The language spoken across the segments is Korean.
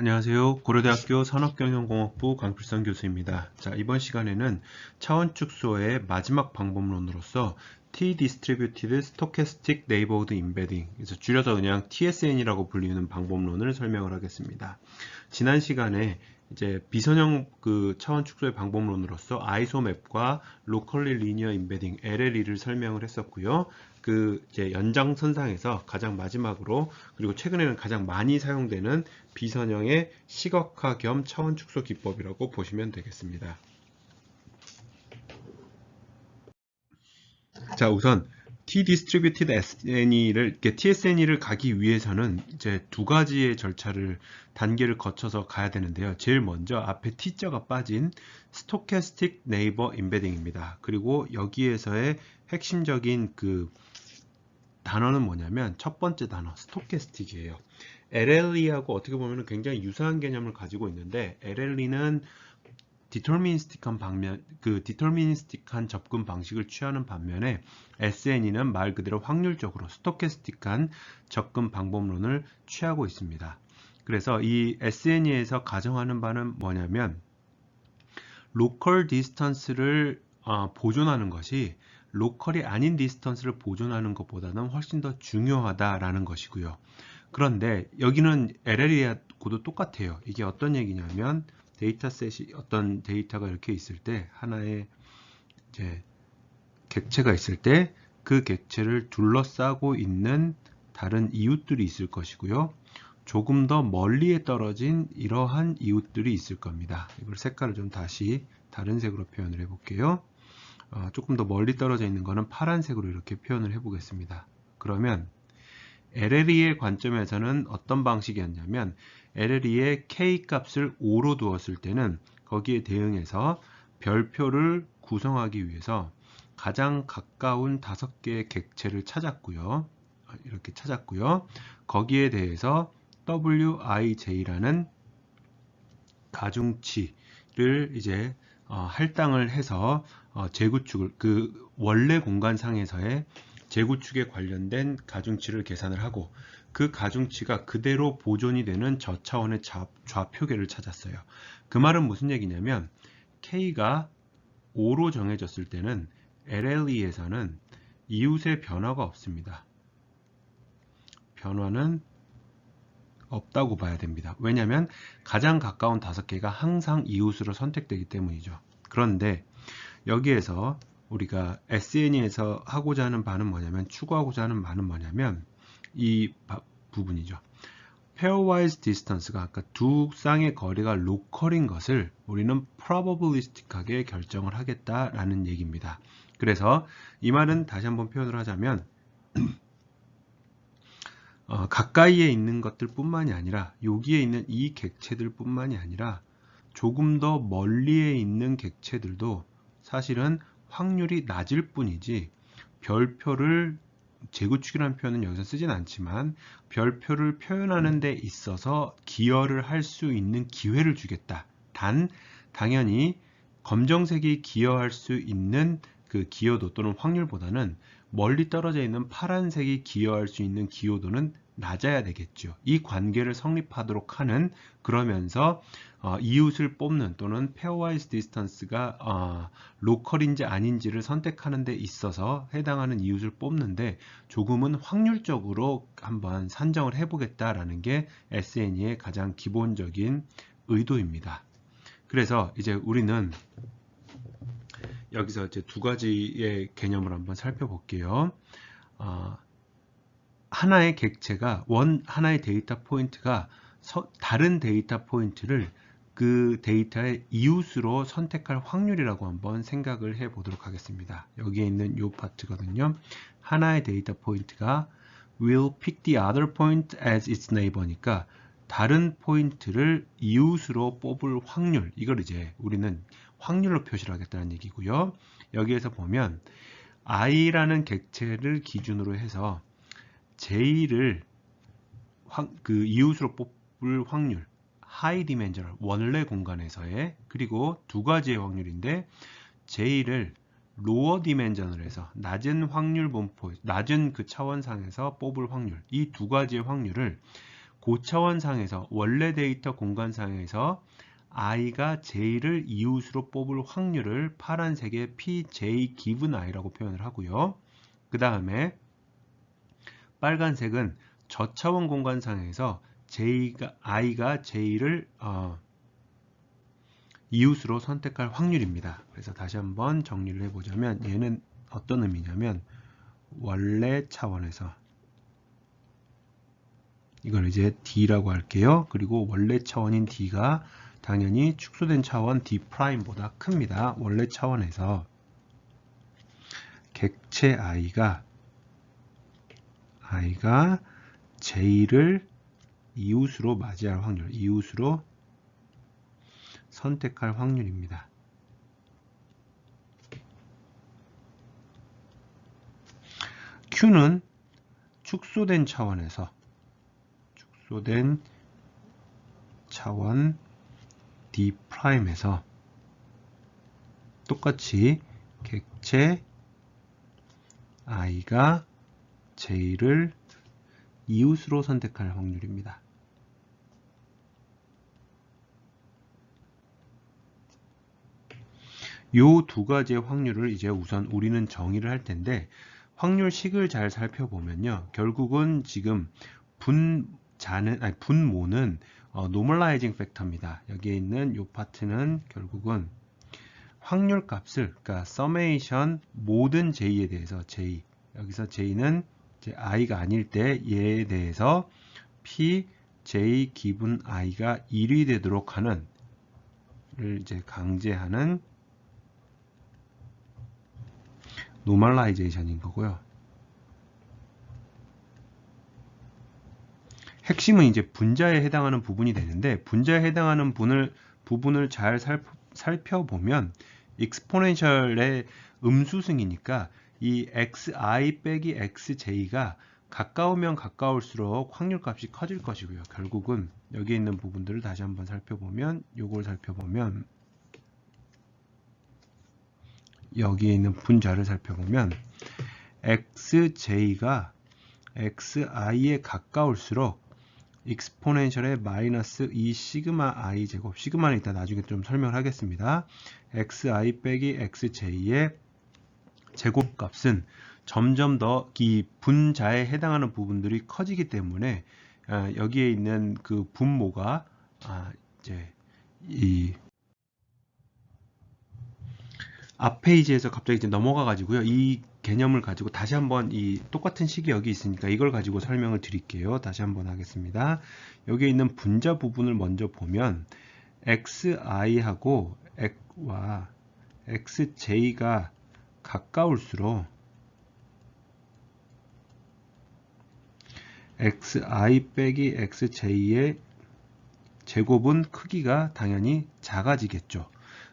안녕하세요. 고려대학교 산업경영공학부 강필성 교수입니다. 자, 이번 시간에는 차원 축소의 마지막 방법론으로서 T-Distributed Stochastic Neighborhood Embedding, 그래서 줄여서 그냥 TSN이라고 불리는 방법론을 설명을 하겠습니다. 지난 시간에 이제 비선형 차원 축소의 방법론으로서 아이소맵과 Locally Linear Embedding (LLE를) 설명을 했었고요. 이제 연장선상에서 가장 마지막으로, 그리고 최근에는 가장 많이 사용되는 비선형의 시각화 겸 차원 축소 기법이라고 보시면 되겠습니다. 자, 우선 T-Distributed TSNE를 가기 위해서는 이제 두 가지의 단계를 거쳐서 가야 되는데요. 제일 먼저 앞에 T자가 빠진 Stochastic Neighbor Embedding입니다. 그리고 여기에서의 핵심적인 단어는 뭐냐면 첫 번째 단어 스토캐스틱이에요. LLE하고 어떻게 보면 굉장히 유사한 개념을 가지고 있는데, LLE는 디터미니스틱한 접근 방식을 취하는 반면에 SNE는 말 그대로 확률적으로 스토캐스틱한 접근 방법론을 취하고 있습니다. 그래서 이 SNE에서 가정하는 바는 뭐냐면 로컬 디스턴스를 보존하는 것이 로컬이 아닌 디스턴스를 보존하는 것보다는 훨씬 더 중요하다라는 것이고요. 그런데 여기는 LLE하고도 똑같아요. 이게 어떤 얘기냐면 데이터셋이 어떤 데이터가 이렇게 있을 때 하나의 이제 객체가 있을 때 그 객체를 둘러싸고 있는 다른 이웃들이 있을 것이고요. 조금 더 멀리에 떨어진 이러한 이웃들이 있을 겁니다. 이걸 색깔을 좀 다시 다른 색으로 표현을 해볼게요. 조금 더 멀리 떨어져 있는 거는 파란색으로 이렇게 표현을 해보겠습니다. 그러면 LLE의 관점에서는 어떤 방식이었냐면 LLE의 K 값을 5로 두었을 때는 거기에 대응해서 별표를 구성하기 위해서 가장 가까운 5개의 객체를 찾았고요. 이렇게 찾았고요. 거기에 대해서 WIJ라는 가중치를 이제 할당을 해서 재구축을 원래 공간상에서의 재구축에 관련된 가중치를 계산을 하고, 그 가중치가 그대로 보존이 되는 저차원의 좌표계를 찾았어요. 그 말은 무슨 얘기냐면 K가 5로 정해졌을 때는 LLE에서는 이웃의 변화가 없습니다. 변화는 없다고 봐야 됩니다. 왜냐하면 가장 가까운 5개가 항상 이웃으로 선택되기 때문이죠. 그런데 여기에서 우리가 SNE에서 하고자 하는 바는 뭐냐면, 추구하고자 하는 바는 뭐냐면 이 부분이죠. pairwise distance가 아까 두 쌍의 거리가 로컬인 것을 우리는 probabilistic하게 결정을 하겠다라는 얘기입니다. 그래서 이 말은 다시 한번 표현을 하자면 가까이에 있는 것들 뿐만이 아니라 여기에 있는 이 객체들 뿐만이 아니라 조금 더 멀리에 있는 객체들도 사실은 확률이 낮을 뿐이지, 별표를 재구축이라는 표현은 여기서 쓰진 않지만 별표를 표현하는 데 있어서 기여를 할 수 있는 기회를 주겠다. 당연히 검정색이 기여할 수 있는 그 기여도 또는 확률보다는 멀리 떨어져 있는 파란색이 기여할 수 있는 기여도는 낮아야 되겠죠. 이 관계를 성립하도록 하는, 그러면서 이웃을 뽑는 또는 pairwise distance가 로컬인지 아닌지를 선택하는 데 있어서 해당하는 이웃을 뽑는데 조금은 확률적으로 한번 산정을 해보겠다라는 게 SNE의 가장 기본적인 의도입니다. 그래서 이제 우리는 여기서 이제 두 가지의 개념을 한번 살펴볼게요. 하나의 객체가 하나의 데이터 포인트가 다른 데이터 포인트를 그 데이터의 이웃으로 선택할 확률이라고 한번 생각을 해 보도록 하겠습니다. 여기에 있는 이 파트거든요. 하나의 데이터 포인트가 will pick the other point as its neighbor니까 다른 포인트를 이웃으로 뽑을 확률, 이걸 이제 우리는 확률로 표시를 하겠다는 얘기고요. 여기에서 보면 i라는 객체를 기준으로 해서 J를 이웃으로 뽑을 확률, 하이 디멘저널 원래 공간에서의, 그리고 두 가지의 확률인데 J를 로어 디멘저널에서 낮은 확률 분포, 낮은 그 차원상에서 뽑을 확률, 이 두 가지의 확률을 고차원상에서 원래 데이터 공간상에서 i가 j를 이웃으로 뽑을 확률을 파란색의 pj given i라고 표현을 하고요. 그 다음에 빨간색은 저차원 공간상에서 i가 j를 이웃으로 선택할 확률입니다. 그래서 다시 한번 정리를 해보자면 얘는 어떤 의미냐면 원래 차원에서 이걸 이제 D라고 할게요. 그리고 원래 차원인 D가 당연히 축소된 차원 D'보다 큽니다. 원래 차원에서 객체 i가 j를 이웃으로 맞이할 확률, 이웃으로 선택할 확률입니다. Q는 축소된 차원에서 차원 D'에서 똑같이 객체 i가 j를 이웃으로 선택할 확률입니다. 요 두 가지의 확률을 이제 우선 우리는 정의를 할 텐데 확률식을 잘 살펴보면요. 결국은 지금 분모는 normalizing factor입니다. 여기에 있는 요 파트는 결국은 확률 값을, 그러니까 summation 모든 j에 대해서 여기서 j는 이제 i가 아닐 때 얘에 대해서 pj 기분 i가 1이 되도록 하는 를 이제 강제하는 normalization인 거고요. 핵심은 이제 분자에 해당하는 부분이 되는데 분자에 해당하는 부분을 잘 살펴보면 익스포넨셜의 음수승이니까 이 xi 빼기 xj가 가까우면 가까울수록 확률값이 커질 것이고요. 결국은 여기에 있는 부분들을 다시 한번 살펴보면 요걸 살펴보면 여기에 있는 분자를 살펴보면 xj가 xi에 가까울수록 익스포넨셜의 마이너스 2 시그마 i 제곱, 시그마는 이따 나중에 좀 설명을 하겠습니다. xi 빼기 xj의 제곱값은 점점 더 이 분자에 해당하는 부분들이 커지기 때문에 여기에 있는 그 분모가 이제 이 앞 페이지에서 갑자기 이제 넘어가 가지고요. 이 개념을 가지고 다시 한번 이 똑같은 식이 여기 있으니까 이걸 가지고 설명을 드릴게요. 다시 한번 하겠습니다. 여기에 있는 분자 부분을 먼저 보면 xi하고 xj가 가까울수록 xi 빼기 xj의 제곱은 크기가 당연히 작아지겠죠.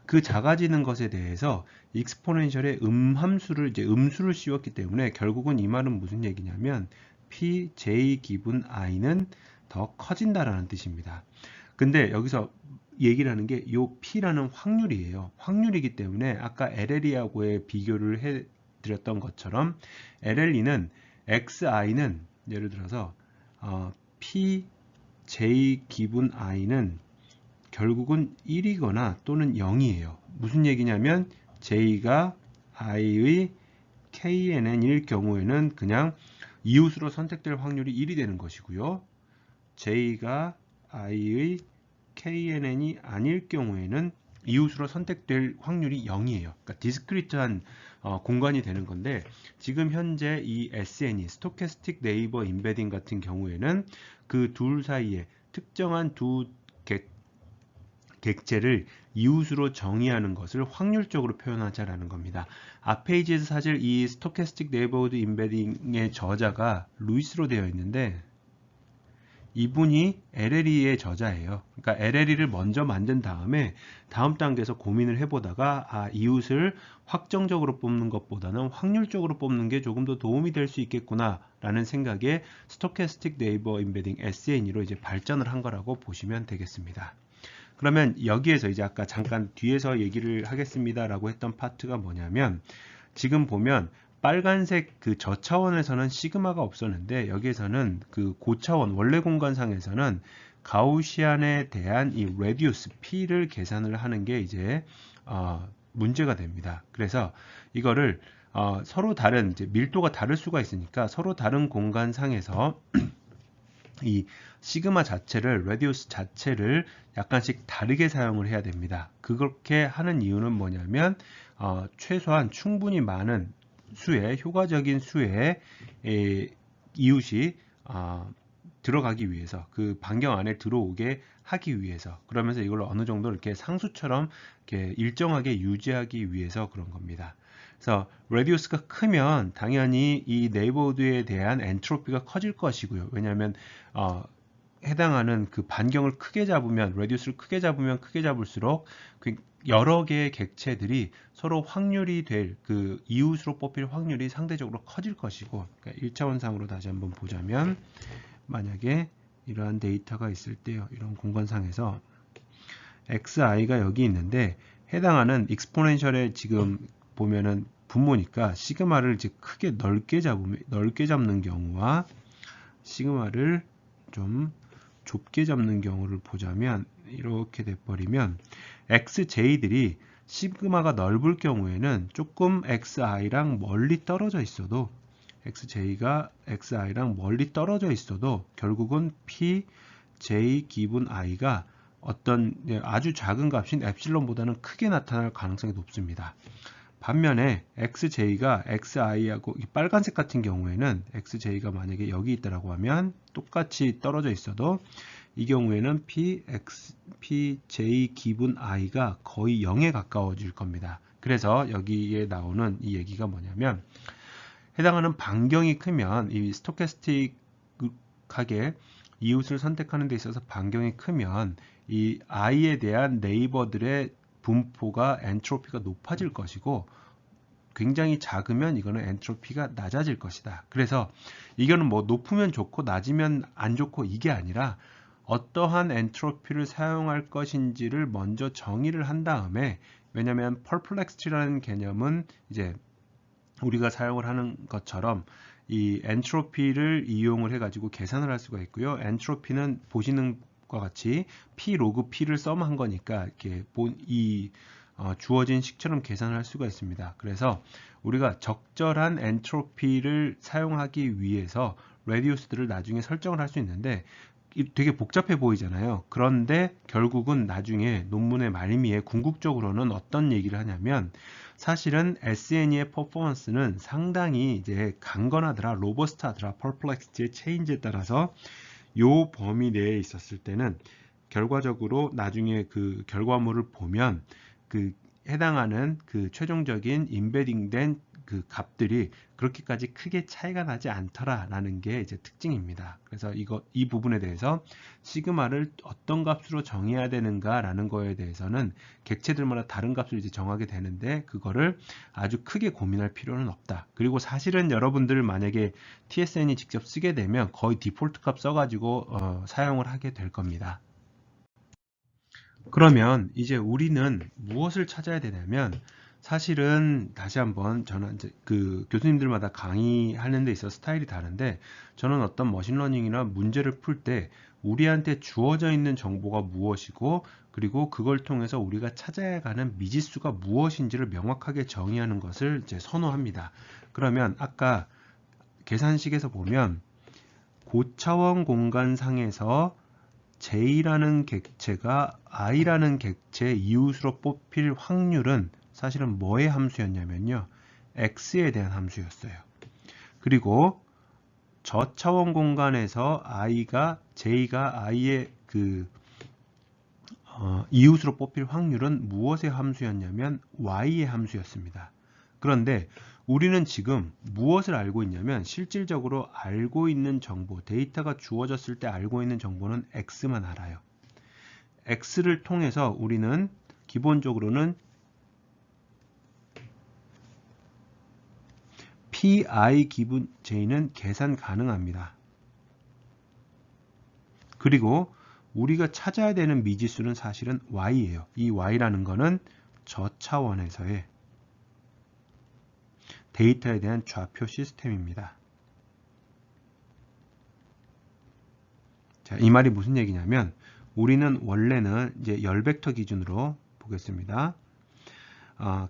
그 작아지는 것에 대해서 익스포넨셜의 함수를 이제 음수를 씌웠기 때문에 결국은 이 말은 무슨 얘기냐면 pj 기분 i는 더 커진다라는 뜻입니다. 근데 여기서 얘기를 하는 게 이 p라는 확률이에요. 확률이기 때문에 아까 LLE하고의 비교를 해드렸던 것처럼 LLE는 xi는 예를 들어서 pj 기분 i는 결국은 1이거나 또는 0이에요. 무슨 얘기냐면 j가 i의 knn일 경우에는 그냥 이웃으로 선택될 확률이 1이 되는 것이고요. j가 i의 knn이 아닐 경우에는 이웃으로 선택될 확률이 0이에요. 그러니까 디스크리트한 공간이 되는 건데 지금 현재 이 SNE, 스토캐스틱 네이버 임베딩 같은 경우에는 그 둘 사이에 특정한 두 객체를 이웃으로 정의하는 것을 확률적으로 표현하자라는 겁니다. 앞 페이지에서 사실 이 스토캐스틱 네이버후드 임베딩의 저자가 루이스로 되어 있는데 이분이 LLE의 저자예요. 그러니까 LLE를 먼저 만든 다음에 다음 단계에서 고민을 해보다가 이웃을 확정적으로 뽑는 것보다는 확률적으로 뽑는 게 조금 더 도움이 될 수 있겠구나 라는 생각에 스토캐스틱 네이버 임베딩 SNE로 이제 발전을 한 거라고 보시면 되겠습니다. 그러면 여기에서 이제 아까 잠깐 뒤에서 얘기를 하겠습니다 라고 했던 파트가 뭐냐면 지금 보면 빨간색 그 저차원에서는 시그마가 없었는데 여기에서는 그 고차원 원래 공간상에서는 가우시안에 대한 이 레디우스 P를 계산을 하는 게 이제 문제가 됩니다. 그래서 이거를 서로 다른 이제 밀도가 다를 수가 있으니까 서로 다른 공간상에서 이 시그마 자체를 레디우스 자체를 약간씩 다르게 사용을 해야 됩니다. 그렇게 하는 이유는 뭐냐면 최소한 충분히 많은 수의 효과적인 수의 이웃이 들어가기 위해서 그 반경 안에 들어오게 하기 위해서 그러면서 이걸 어느 정도 이렇게 상수처럼 이렇게 일정하게 유지하기 위해서 그런 겁니다. 그래서 레디우스가 크면 당연히 이 네이버후드에 대한 엔트로피가 커질 것이고요. 왜냐하면 해당하는 그 반경을 크게 잡으면 레디우스를 크게 잡을수록 여러 개의 객체들이 서로 확률이 될 그 이웃으로 뽑힐 확률이 상대적으로 커질 것이고 그러니까 1차원상으로 다시 한번 보자면 만약에 이러한 데이터가 있을 때요. 이런 공간상에서 xi가 여기 있는데 해당하는 익스포넨셜에 지금 보면은 분모니까 시그마를 이제 크게 넓게 잡는 경우와 시그마를 좀 좁게 잡는 경우를 보자면 이렇게 돼버리면 xj들이 시그마가 넓을 경우에는 조금 xi랑 멀리 떨어져 있어도 xj가 xi랑 멀리 떨어져 있어도 결국은 p j 기분 i가 어떤 아주 작은 값인 엡실론보다는 크게 나타날 가능성이 높습니다. 반면에 xj가 xi하고 빨간색 같은 경우에는 xj가 만약에 여기 있다라고 하면 똑같이 떨어져 있어도 이 경우에는 pj 기분 i가 거의 0에 가까워질 겁니다. 그래서 여기에 나오는 이 얘기가 뭐냐면 해당하는 반경이 크면 이 스토캐스틱하게 이웃을 선택하는 데 있어서 반경이 크면 이 i에 대한 네이버들의 분포가 엔트로피가 높아질 것이고 굉장히 작으면 이거는 엔트로피가 낮아질 것이다. 그래서 이거는 뭐 높으면 좋고 낮으면 안 좋고 이게 아니라 어떠한 엔트로피를 사용할 것인지를 먼저 정의를 한 다음에 왜냐하면 perplexity라는 개념은 이제 우리가 사용을 하는 것처럼 이 엔트로피를 이용을 해가지고 계산을 할 수가 있고요. 엔트로피는 보시는 것과 같이 P 로그 P를 썸한 거니까 이렇게 주어진 식처럼 계산을 할 수가 있습니다. 그래서 우리가 적절한 엔트로피를 사용하기 위해서 레디우스들을 나중에 설정을 할 수 있는데 되게 복잡해 보이잖아요. 그런데 결국은 나중에 논문의 말미에 궁극적으로는 어떤 얘기를 하냐면 사실은 SNE의 퍼포먼스는 상당히 이제 강건하더라, 로버스트하더라, 퍼플렉시티의 체인지에 따라서 요 범위 내에 있었을 때는 결과적으로 나중에 그 결과물을 보면 그 해당하는 그 최종적인 임베딩된 그 값들이 그렇게까지 크게 차이가 나지 않더라라는 게 이제 특징입니다. 그래서 이 부분에 대해서 시그마를 어떤 값으로 정해야 되는가라는 거에 대해서는 객체들마다 다른 값을 이제 정하게 되는데 그거를 아주 크게 고민할 필요는 없다. 그리고 사실은 여러분들 만약에 TSN이 직접 쓰게 되면 거의 디폴트 값 써가지고 사용을 하게 될 겁니다. 그러면 이제 우리는 무엇을 찾아야 되냐면 사실은 다시 한번 저는 이제 그 교수님들마다 강의하는 데 있어서 스타일이 다른데 저는 어떤 머신러닝이나 문제를 풀 때 우리한테 주어져 있는 정보가 무엇이고 그리고 그걸 통해서 우리가 찾아야 하는 미지수가 무엇인지를 명확하게 정의하는 것을 이제 선호합니다. 그러면 아까 계산식에서 보면 고차원 공간상에서 J라는 객체가 I라는 객체 이웃으로 뽑힐 확률은 사실은 뭐의 함수였냐면요. X에 대한 함수였어요. 그리고 저차원 공간에서 J가 I의 그 이웃으로 뽑힐 확률은 무엇의 함수였냐면 Y의 함수였습니다. 그런데 우리는 지금 무엇을 알고 있냐면 실질적으로 알고 있는 정보, 데이터가 주어졌을 때 알고 있는 정보는 X만 알아요. X를 통해서 우리는 기본적으로는 PI 기분 J는 계산 가능합니다. 그리고 우리가 찾아야 되는 미지수는 사실은 Y예요. 이 Y라는 거는 저차원에서의 데이터에 대한 좌표 시스템입니다. 자, 이 말이 무슨 얘기냐면 우리는 원래는 이제 열 벡터 기준으로 보겠습니다.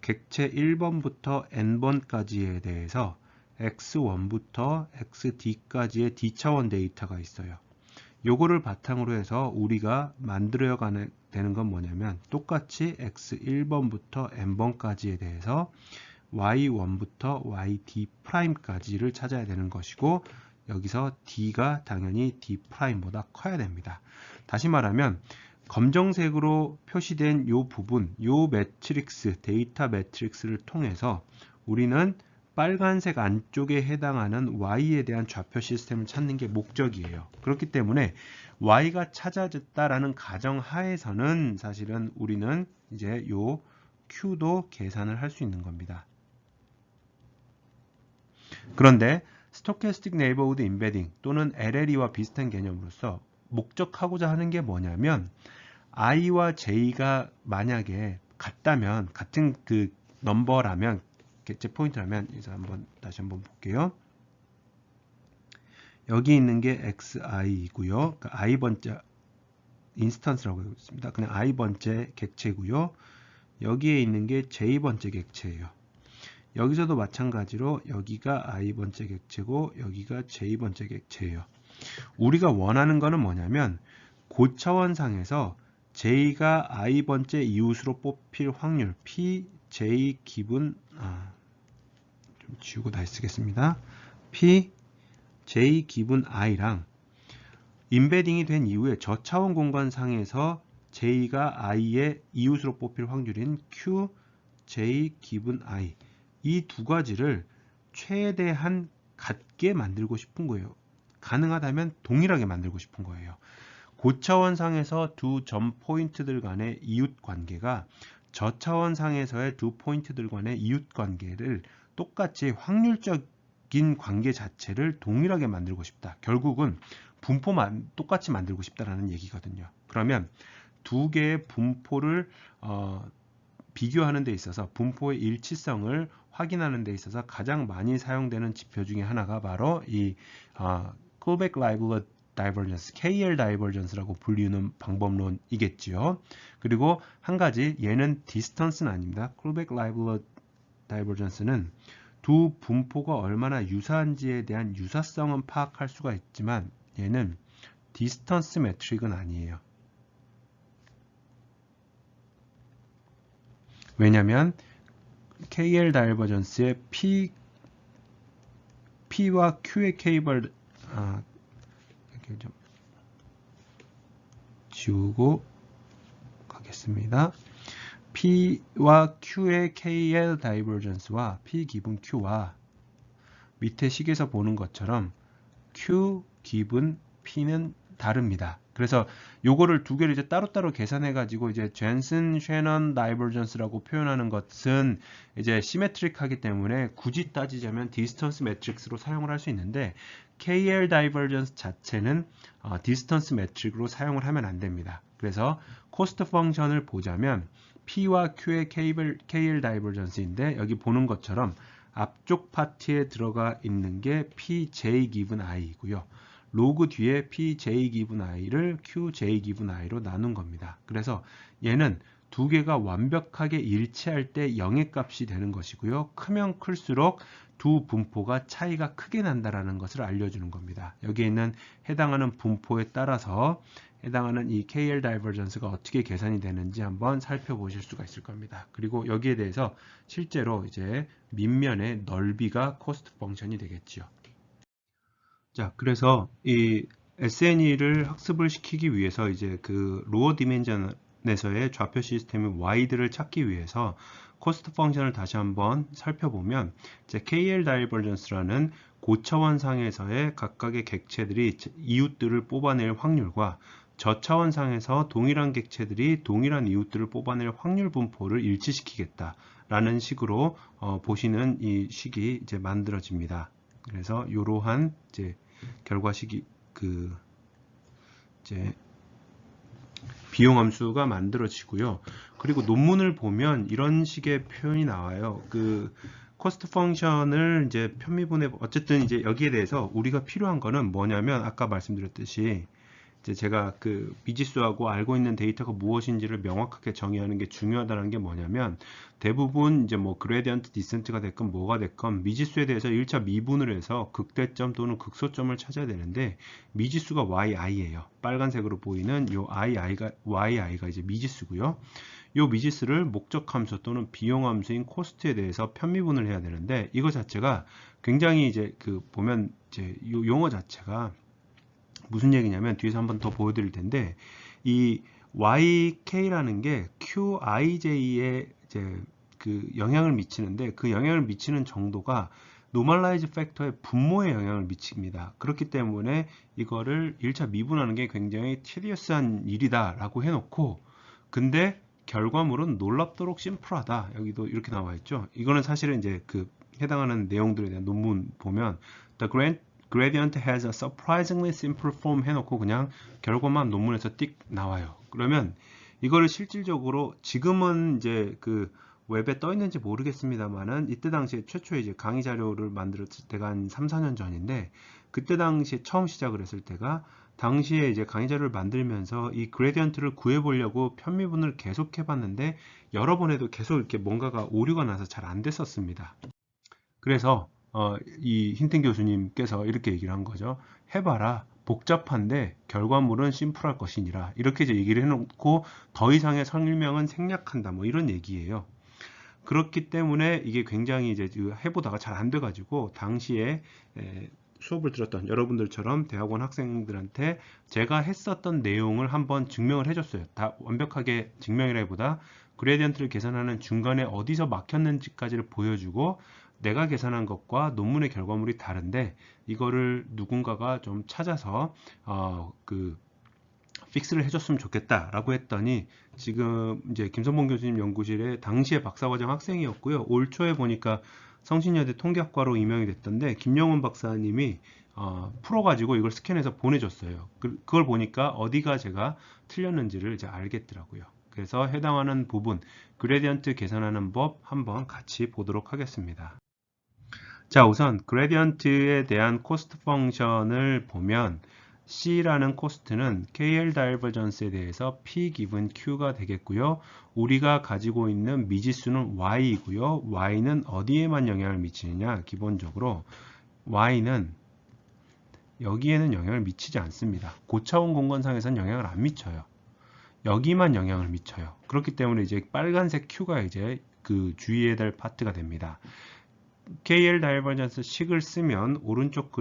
객체 1번부터 n번까지에 대해서 x1부터 xd까지의 d차원 데이터가 있어요. 요거를 바탕으로 해서 우리가 만들어야 되는 건 뭐냐면 똑같이 x1번부터 n번까지에 대해서 y1부터 yd'까지를 찾아야 되는 것이고 여기서 d가 당연히 d'보다 커야 됩니다. 다시 말하면 검정색으로 표시된 이 부분, 이 매트릭스, 데이터 매트릭스를 통해서 우리는 빨간색 안쪽에 해당하는 y에 대한 좌표 시스템을 찾는 게 목적이에요. 그렇기 때문에 y가 찾아졌다라는 가정 하에서는 사실은 우리는 이제 요 q도 계산을 할 수 있는 겁니다. 그런데 스토캐스틱 네이버후드 임베딩 또는 LLE와 비슷한 개념으로서 목적하고자 하는 게 뭐냐면 i와 j가 만약에 같다면 같은 그 넘버라면 객체 포인트라면 이제 다시 한번 볼게요. 여기 있는 게 xi이고요. 그러니까 i번째 인스턴스라고 하고 있습니다. 그냥 i번째 객체고요. 여기에 있는 게 j번째 객체예요. 여기서도 마찬가지로 여기가 i번째 객체고 여기가 j번째 객체예요. 우리가 원하는 거는 뭐냐면 고차원상에서 j가 i번째 이웃으로 뽑힐 확률 p, j 기분 좀 지우고 다시 쓰겠습니다. p, j 기분 i랑 임베딩이 된 이후에 저차원 공간상에서 j가 i의 이웃으로 뽑힐 확률인 q, j 기분 i 이 두 가지를 최대한 같게 만들고 싶은 거예요. 가능하다면 동일하게 만들고 싶은 거예요. 고차원상에서 두 점 포인트들 간의 이웃 관계가 저차원상에서의 두 포인트들 간의 이웃 관계를 똑같이 확률적인 관계 자체를 동일하게 만들고 싶다. 결국은 분포만 똑같이 만들고 싶다라는 얘기거든요. 그러면 두 개의 분포를 비교하는 데 있어서 분포의 일치성을 확인하는 데 있어서 가장 많이 사용되는 지표 중에 하나가 바로 이 Kullback Leibler Divergence, KL Divergence라고 불리는 방법론이겠지요. 그리고 한 가지 얘는 distance는 아닙니다. Kullback Leibler Divergence는 두 분포가 얼마나 유사한지에 대한 유사성은 파악할 수가 있지만 얘는 distance metric은 아니에요. 왜냐하면 KL 다이버전스의 P와 Q의 K를 이렇게 좀 지우고 가겠습니다. P와 Q의 KL 다이버전스와 P 기분 Q와 밑에 식에서 보는 것처럼 Q 기분 P는 다릅니다. 그래서 요거를 두 개를 이제 따로따로 계산해 가지고 이제 젠슨 쉐넌 다이버전스라고 표현하는 것은 이제 시메트릭하기 때문에 굳이 따지자면 디스턴스 매트릭스로 사용을 할 수 있는데 KL 다이버전스 자체는 디스턴스 매트릭으로 사용을 하면 안 됩니다. 그래서 코스트 펑션을 보자면 P와 Q의 KL 다이버전스인데 여기 보는 것처럼 앞쪽 파트에 들어가 있는 게 PJ 기분 I이고요. 로그 뒤에 PJ 기분 I를 QJ 기분 I로 나눈 겁니다. 그래서 얘는 두 개가 완벽하게 일치할 때 0의 값이 되는 것이고요. 크면 클수록 두 분포가 차이가 크게 난다라는 것을 알려주는 겁니다. 여기에 있는 해당하는 분포에 따라서 해당하는 이 KL 다이버전스가 어떻게 계산이 되는지 한번 살펴보실 수가 있을 겁니다. 그리고 여기에 대해서 실제로 이제 밑면의 넓이가 코스트 펑션이 되겠지요. 자, 그래서 이 SNE를 학습을 시키기 위해서 이제 그 로어 디멘전에서의 좌표 시스템의 Y들을 찾기 위해서 코스트 펑션을 다시 한번 살펴보면 이제 KL 다이버전스라는 고차원상에서의 각각의 객체들이 이웃들을 뽑아낼 확률과 저차원상에서 동일한 객체들이 동일한 이웃들을 뽑아낼 확률 분포를 일치시키겠다라는 식으로 보시는 이 식이 이제 만들어집니다. 그래서 이러한 이제 결과식이 이제 비용 함수가 만들어지고요. 그리고 논문을 보면 이런 식의 표현이 나와요. 코스트 펑션을 이제 편미분해, 어쨌든 이제 여기에 대해서 우리가 필요한 거는 뭐냐면 아까 말씀드렸듯이 이제 제가 그 미지수하고 알고 있는 데이터가 무엇인지를 명확하게 정의하는 게 중요하다는 게 뭐냐면, 대부분 이제 뭐 그레디언트 디센트가 됐건 뭐가 됐건 미지수에 대해서 1차 미분을 해서 극대점 또는 극소점을 찾아야 되는데, 미지수가 yi예요. 빨간색으로 보이는 요 yi가 이제 미지수고요. 요 미지수를 목적 함수 또는 비용 함수인 코스트에 대해서 편미분을 해야 되는데, 이거 자체가 굉장히 이제 그 보면 이제 요 용어 자체가 무슨 얘기냐면, 뒤에서 한번 더 보여드릴 텐데, 이 YK라는 게 QIJ에 이제 그 영향을 미치는데, 그 영향을 미치는 정도가 노멀라이즈 팩터의 분모에 영향을 미칩니다. 그렇기 때문에 이거를 1차 미분하는 게 굉장히 티디어스한 일이다 라고 해놓고, 근데 결과물은 놀랍도록 심플하다, 여기도 이렇게 나와 있죠. 이거는 사실은 이제 그 해당하는 내용들에 대한 논문 보면 The gradient has a surprisingly simple form 해놓고 그냥 결과만 논문에서 띡 나와요. 그러면 이거를 실질적으로 지금은 이제 그 웹에 떠 있는지 모르겠습니다만은, 이때 당시에 최초에 이제 강의 자료를 만들었을 때가 한 3, 4년 전인데, 그때 당시에 처음 시작을 했을 때가, 당시에 이제 강의 자료를 만들면서 이 그레디언트를 구해보려고 편미분을 계속 해봤는데, 여러 번 해도 계속 이렇게 뭔가가 오류가 나서 잘 안 됐었습니다. 그래서 이 힌튼 교수님께서 이렇게 얘기를 한 거죠. 해봐라. 복잡한데 결과물은 심플할 것이니라. 이렇게 이제 얘기를 해놓고 더 이상의 설명은 생략한다. 뭐 이런 얘기예요. 그렇기 때문에 이게 굉장히 이제 해보다가 잘 안 돼가지고, 당시에 수업을 들었던 여러분들처럼 대학원 학생들한테 제가 했었던 내용을 한번 증명을 해줬어요. 다 완벽하게 증명이라기보다 그레디언트를 계산하는 중간에 어디서 막혔는지까지를 보여주고, 내가 계산한 것과 논문의 결과물이 다른데 이거를 누군가가 좀 찾아서 픽스를 해줬으면 좋겠다라고 했더니, 지금 이제 김선봉 교수님 연구실에 당시에 박사과정 학생이었고요. 올 초에 보니까 성신여대 통계학과로 임명이 됐던데, 김영훈 박사님이 풀어가지고 이걸 스캔해서 보내줬어요. 그걸 보니까 어디가 제가 틀렸는지를 이제 알겠더라고요. 그래서 해당하는 부분, 그레디언트 계산하는 법 한번 같이 보도록 하겠습니다. 자, 우선 그레디언트에 대한 코스트 펑션을 보면, C라는 코스트는 KL 다이버전스에 대해서 P 기분 Q가 되겠고요. 우리가 가지고 있는 미지수는 Y이고요. Y는 어디에만 영향을 미치느냐? 기본적으로 Y는 여기에는 영향을 미치지 않습니다. 고차원 공간상에서는 영향을 안 미쳐요. 여기만 영향을 미쳐요. 그렇기 때문에 이제 빨간색 Q가 이제 그 주의해야 될 파트가 됩니다. KL 다이버전스 식을 쓰면 오른쪽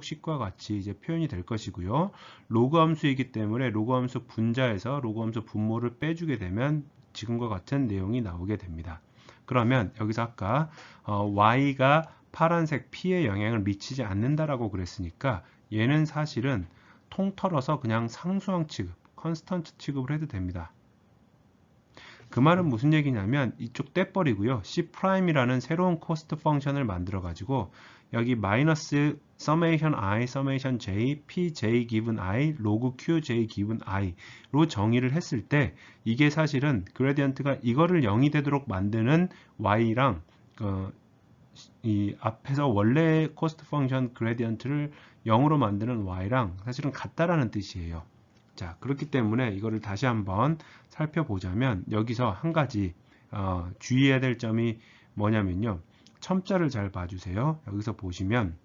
식과 같이 이제 표현이 될 것이고요. 로그 함수이기 때문에 로그 함수 분자에서 로그 함수 분모를 빼주게 되면 지금과 같은 내용이 나오게 됩니다. 그러면 여기서 아까 y가 파란색 p에 영향을 미치지 않는다라고 그랬으니까, 얘는 사실은 통틀어서 그냥 상수항 취급, 컨스턴트 취급을 해도 됩니다. 그 말은 무슨 얘기냐면, 이쪽 떼버리고요. C'이라는 새로운 코스트 펑션을 만들어 가지고 여기 마이너스 summation i, summation j, pj given i, log qj given i로 정의를 했을 때, 이게 사실은 그레디언트가 이거를 0이 되도록 만드는 y랑 이 앞에서 원래 코스트 펑션 그레디언트를 0으로 만드는 y랑 사실은 같다라는 뜻이에요. 자, 그렇기 때문에 이거를 다시 한번 살펴보자면, 여기서 한 가지 주의해야 될 점이 뭐냐면요. 첨자를 잘 봐주세요. 여기서 보시면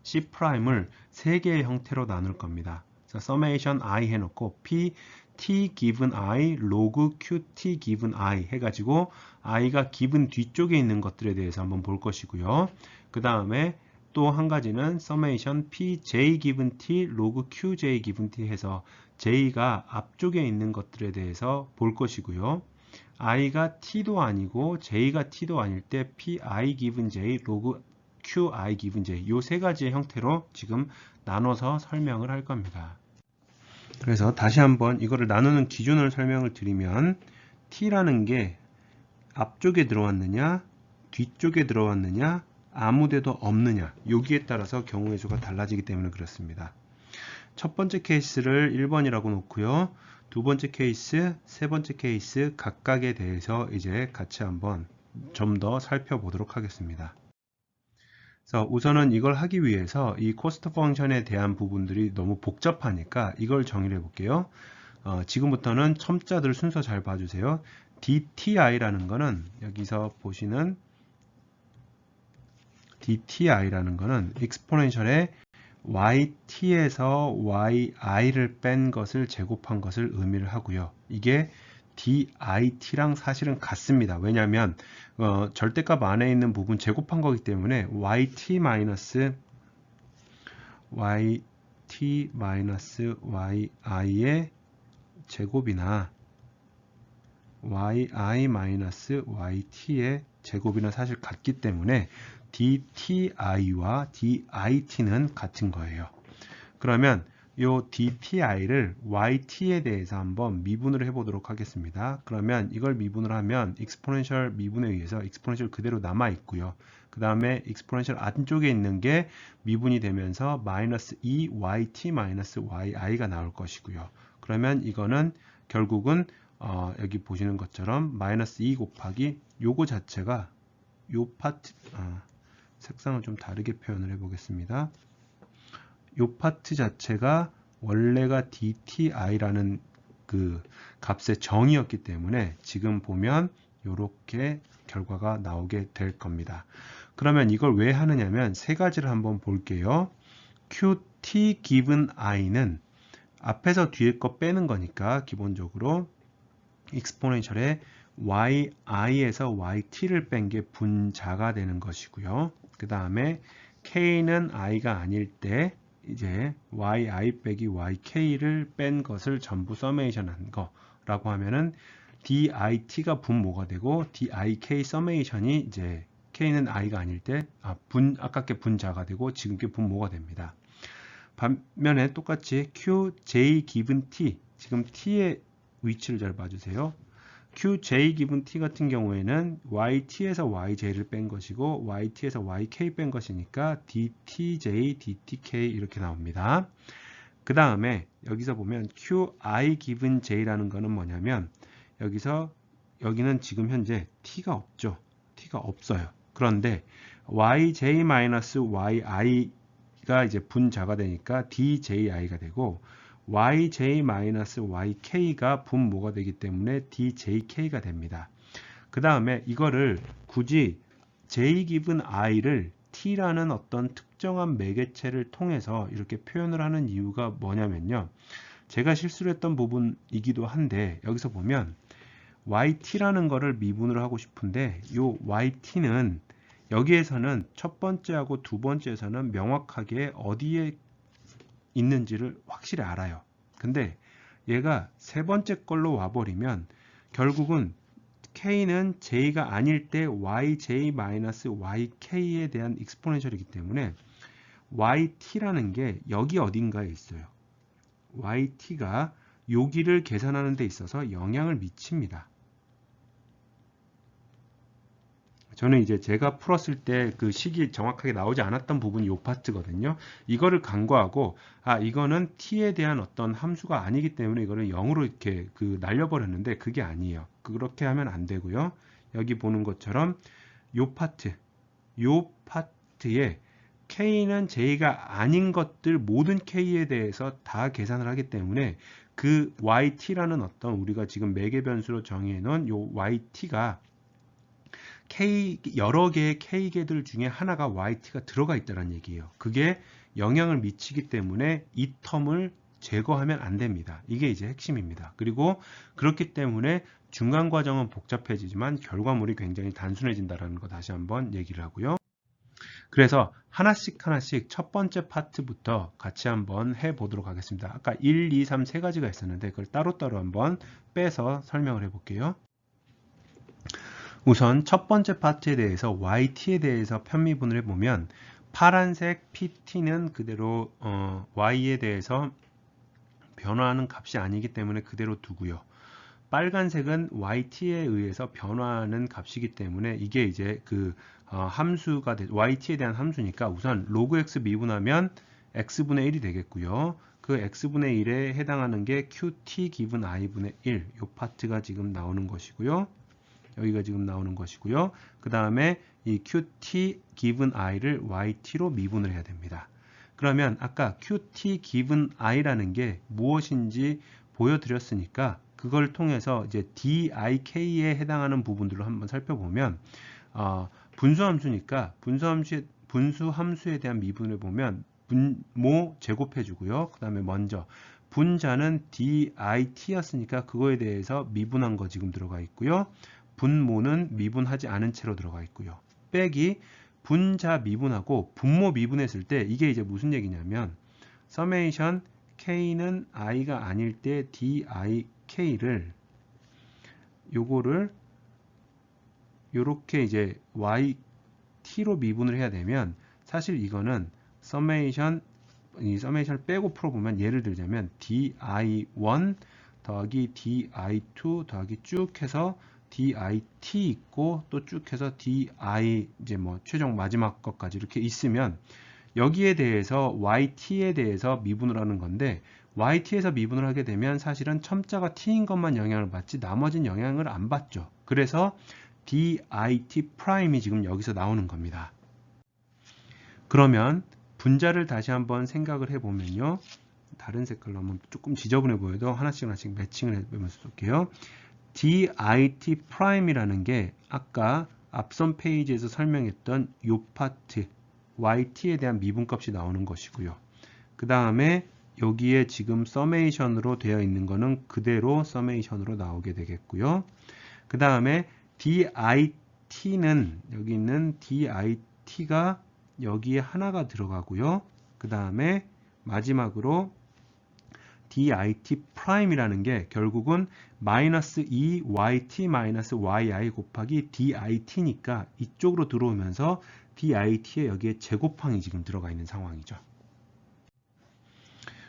C'을 3개의 형태로 나눌 겁니다. summation i 해놓고 p t given i, log qt given i 해가지고 i가 given 뒤쪽에 있는 것들에 대해서 한번 볼 것이고요. 그 다음에 또 한 가지는 summation pj given t, log qj given t 해서 j가 앞쪽에 있는 것들에 대해서 볼 것이고요. i가 t도 아니고 j가 t도 아닐 때 pi given j, log qi given j, 이 세 가지의 형태로 지금 나눠서 설명을 할 겁니다. 그래서 다시 한번 이거를 나누는 기준을 설명을 드리면, t라는 게 앞쪽에 들어왔느냐 뒤쪽에 들어왔느냐 아무데도 없느냐, 여기에 따라서 경우의 수가 달라지기 때문에 그렇습니다. 첫 번째 케이스를 1번이라고 놓고요. 두 번째 케이스, 세 번째 케이스 각각에 대해서 이제 같이 한번 좀 더 살펴보도록 하겠습니다. 그래서 우선은 이걸 하기 위해서 이 코스트 펑션에 대한 부분들이 너무 복잡하니까 이걸 정의를 해볼게요. 지금부터는 첨자들 순서 잘 봐주세요. DTI라는 거는 여기서 보시는 DTI라는 거는 exponential의 YT에서 YI를 뺀 것을 제곱한 것을 의미를 하고요. 이게 DIT랑 사실은 같습니다. 왜냐하면 절대값 안에 있는 부분 제곱한 거기 때문에 YT-YI의 제곱이나 YI-YT의 제곱이나 사실 같기 때문에 DTI와 DIT는 같은 거예요. 그러면 이 DTI를 YT에 대해서 한번 미분을 해보도록 하겠습니다. 그러면 이걸 미분을 하면 exponential 미분에 의해서 exponential 그대로 남아 있고요. 그 다음에 exponential 안쪽에 있는 게 미분이 되면서 마이너스 2YT-YI가 나올 것이고요. 그러면 이거는 결국은 여기 보시는 것처럼 마이너스 2 곱하기 요거 자체가 요 파트 색상을 좀 다르게 표현을 해 보겠습니다. 요 파트 자체가 원래가 DTI라는 그 값의 정의였기 때문에 지금 보면 이렇게 결과가 나오게 될 겁니다. 그러면 이걸 왜 하느냐면 세 가지를 한번 볼게요. QT given i는 앞에서 뒤에 거 빼는 거니까 기본적으로 exponential의 yi에서 yt를 뺀 게 분자가 되는 것이고요. 그 다음에 k는 i가 아닐 때 이제 yi 빼기 yk를 뺀 것을 전부 서메이션 한 거라고 하면은 dit가 분모가 되고 dik 서메이션이 이제 k는 i가 아닐 때 아깝게 분자가 되고 지금 게 분모가 됩니다. 반면에 똑같이 qj given t, 지금 t의 위치를 잘 봐주세요. qj given t 같은 경우에는 yt에서 yj를 뺀 것이고 yt에서 yk 뺀 것이니까 dtj, dtk 이렇게 나옵니다. 그 다음에 여기서 보면 qi given j라는 거는 뭐냐면 여기는 지금 현재 t가 없죠. t가 없어요. 그런데 yj-yi가 이제 분자가 되니까 dji가 되고 yj-yk가 분모가 되기 때문에 djk가 됩니다. 그 다음에 이거를 굳이 j given i를 t라는 어떤 특정한 매개체를 통해서 이렇게 표현을 하는 이유가 뭐냐면요. 제가 실수를 했던 부분이기도 한데 여기서 보면 yt라는 거를 미분으로 하고 싶은데 이 yt는 여기에서는 첫 번째하고 두 번째에서는 명확하게 어디에 있는지를 확실히 알아요. 근데 얘가 세 번째 걸로 와버리면 결국은 k는 j가 아닐 때 yj-yk에 대한 exponential이기 때문에 yt라는 게 여기 어딘가에 있어요. yt가 여기를 계산하는 데 있어서 영향을 미칩니다. 저는 이제 제가 풀었을 때 그 식이 정확하게 나오지 않았던 부분이 이 파트거든요. 이거를 간과하고 이거는 t에 대한 어떤 함수가 아니기 때문에 이거를 0으로 이렇게 날려버렸는데 그게 아니에요. 그렇게 하면 안 되고요. 여기 보는 것처럼 이 파트에 k는 j가 아닌 것들 모든 k에 대해서 다 계산을 하기 때문에 그 yt라는 어떤 우리가 지금 매개 변수로 정의해 놓은 이 yt가 여러 개의 k개들 중에 하나가 yt가 들어가 있다는 얘기예요. 그게 영향을 미치기 때문에 이 텀을 제거하면 안 됩니다. 이게 이제 핵심입니다. 그리고 그렇기 때문에 중간 과정은 복잡해지지만 결과물이 굉장히 단순해진다는 거 다시 한번 얘기를 하고요. 그래서 하나씩 첫 번째 파트부터 같이 한번 해보도록 하겠습니다. 아까 1, 2, 3 세 가지가 있었는데 그걸 따로따로 한번 빼서 설명을 해볼게요. 우선 첫 번째 파트에 대해서 yt에 대해서 편미분을 해보면 파란색 pt는 그대로 y에 대해서 변화하는 값이 아니기 때문에 그대로 두고요. 빨간색은 yt에 의해서 변화하는 값이기 때문에 이게 이제 함수가 yt에 대한 함수니까 우선 log x 미분하면 x분의 1이 되겠고요. 그 x분의 1에 해당하는 게 qt 기분 i분의 1 이 파트가 지금 나오는 것이고요. 여기가 지금 나오는 것이고요. 그 다음에 이 qt given i를 yt로 미분을 해야 됩니다. 그러면 아까 qt given i라는 게 무엇인지 보여드렸으니까 그걸 통해서 이제 dik에 해당하는 부분들로 한번 살펴보면 분수함수니까 분수함수에 대한 미분을 보면 분모 제곱해 주고요. 그 다음에 먼저 분자는 dit였으니까 그거에 대해서 미분한 거 지금 들어가 있고요. 분모는 미분하지 않은 채로 들어가 있고요. 빼기 분자 미분하고 분모 미분했을 때 이게 이제 무슨 얘기냐면 서메이션 k는 i가 아닐 때 dik를 요거를 요렇게 이제 yt로 미분을 해야 되면 사실 이거는 이 서메이션을 빼고 풀어보면 예를 들자면 di1 더하기 di2 더하기 쭉 해서 dit 있고 또 쭉 해서 di 이제 뭐 최종 마지막 것까지 이렇게 있으면 여기에 대해서 yt에 대해서 미분을 하는 건데 yt에서 미분을 하게 되면 사실은 첨자가 t인 것만 영향을 받지 나머지는 영향을 안 받죠. 그래서 dit 프라임이 지금 여기서 나오는 겁니다. 그러면 분자를 다시 한번 생각을 해보면요. 다른 색깔로 한번 조금 지저분해 보여도 하나씩 매칭을 해보면서 볼게요. dit 프라임이라는 게 아까 앞선 페이지에서 설명했던 이 파트 yt에 대한 미분값이 나오는 것이고요. 그 다음에 여기에 지금 서메이션으로 되어 있는 거는 그대로 서메이션으로 나오게 되겠고요. 그 다음에 dit는 여기 있는 dit가 여기에 하나가 들어가고요. 그 다음에 마지막으로 dit 프라임이라는 게 결국은 마이너스 2yt 마이너스 yi 곱하기 dit니까 이쪽으로 들어오면서 dit에 여기에 제곱항이 지금 들어가 있는 상황이죠.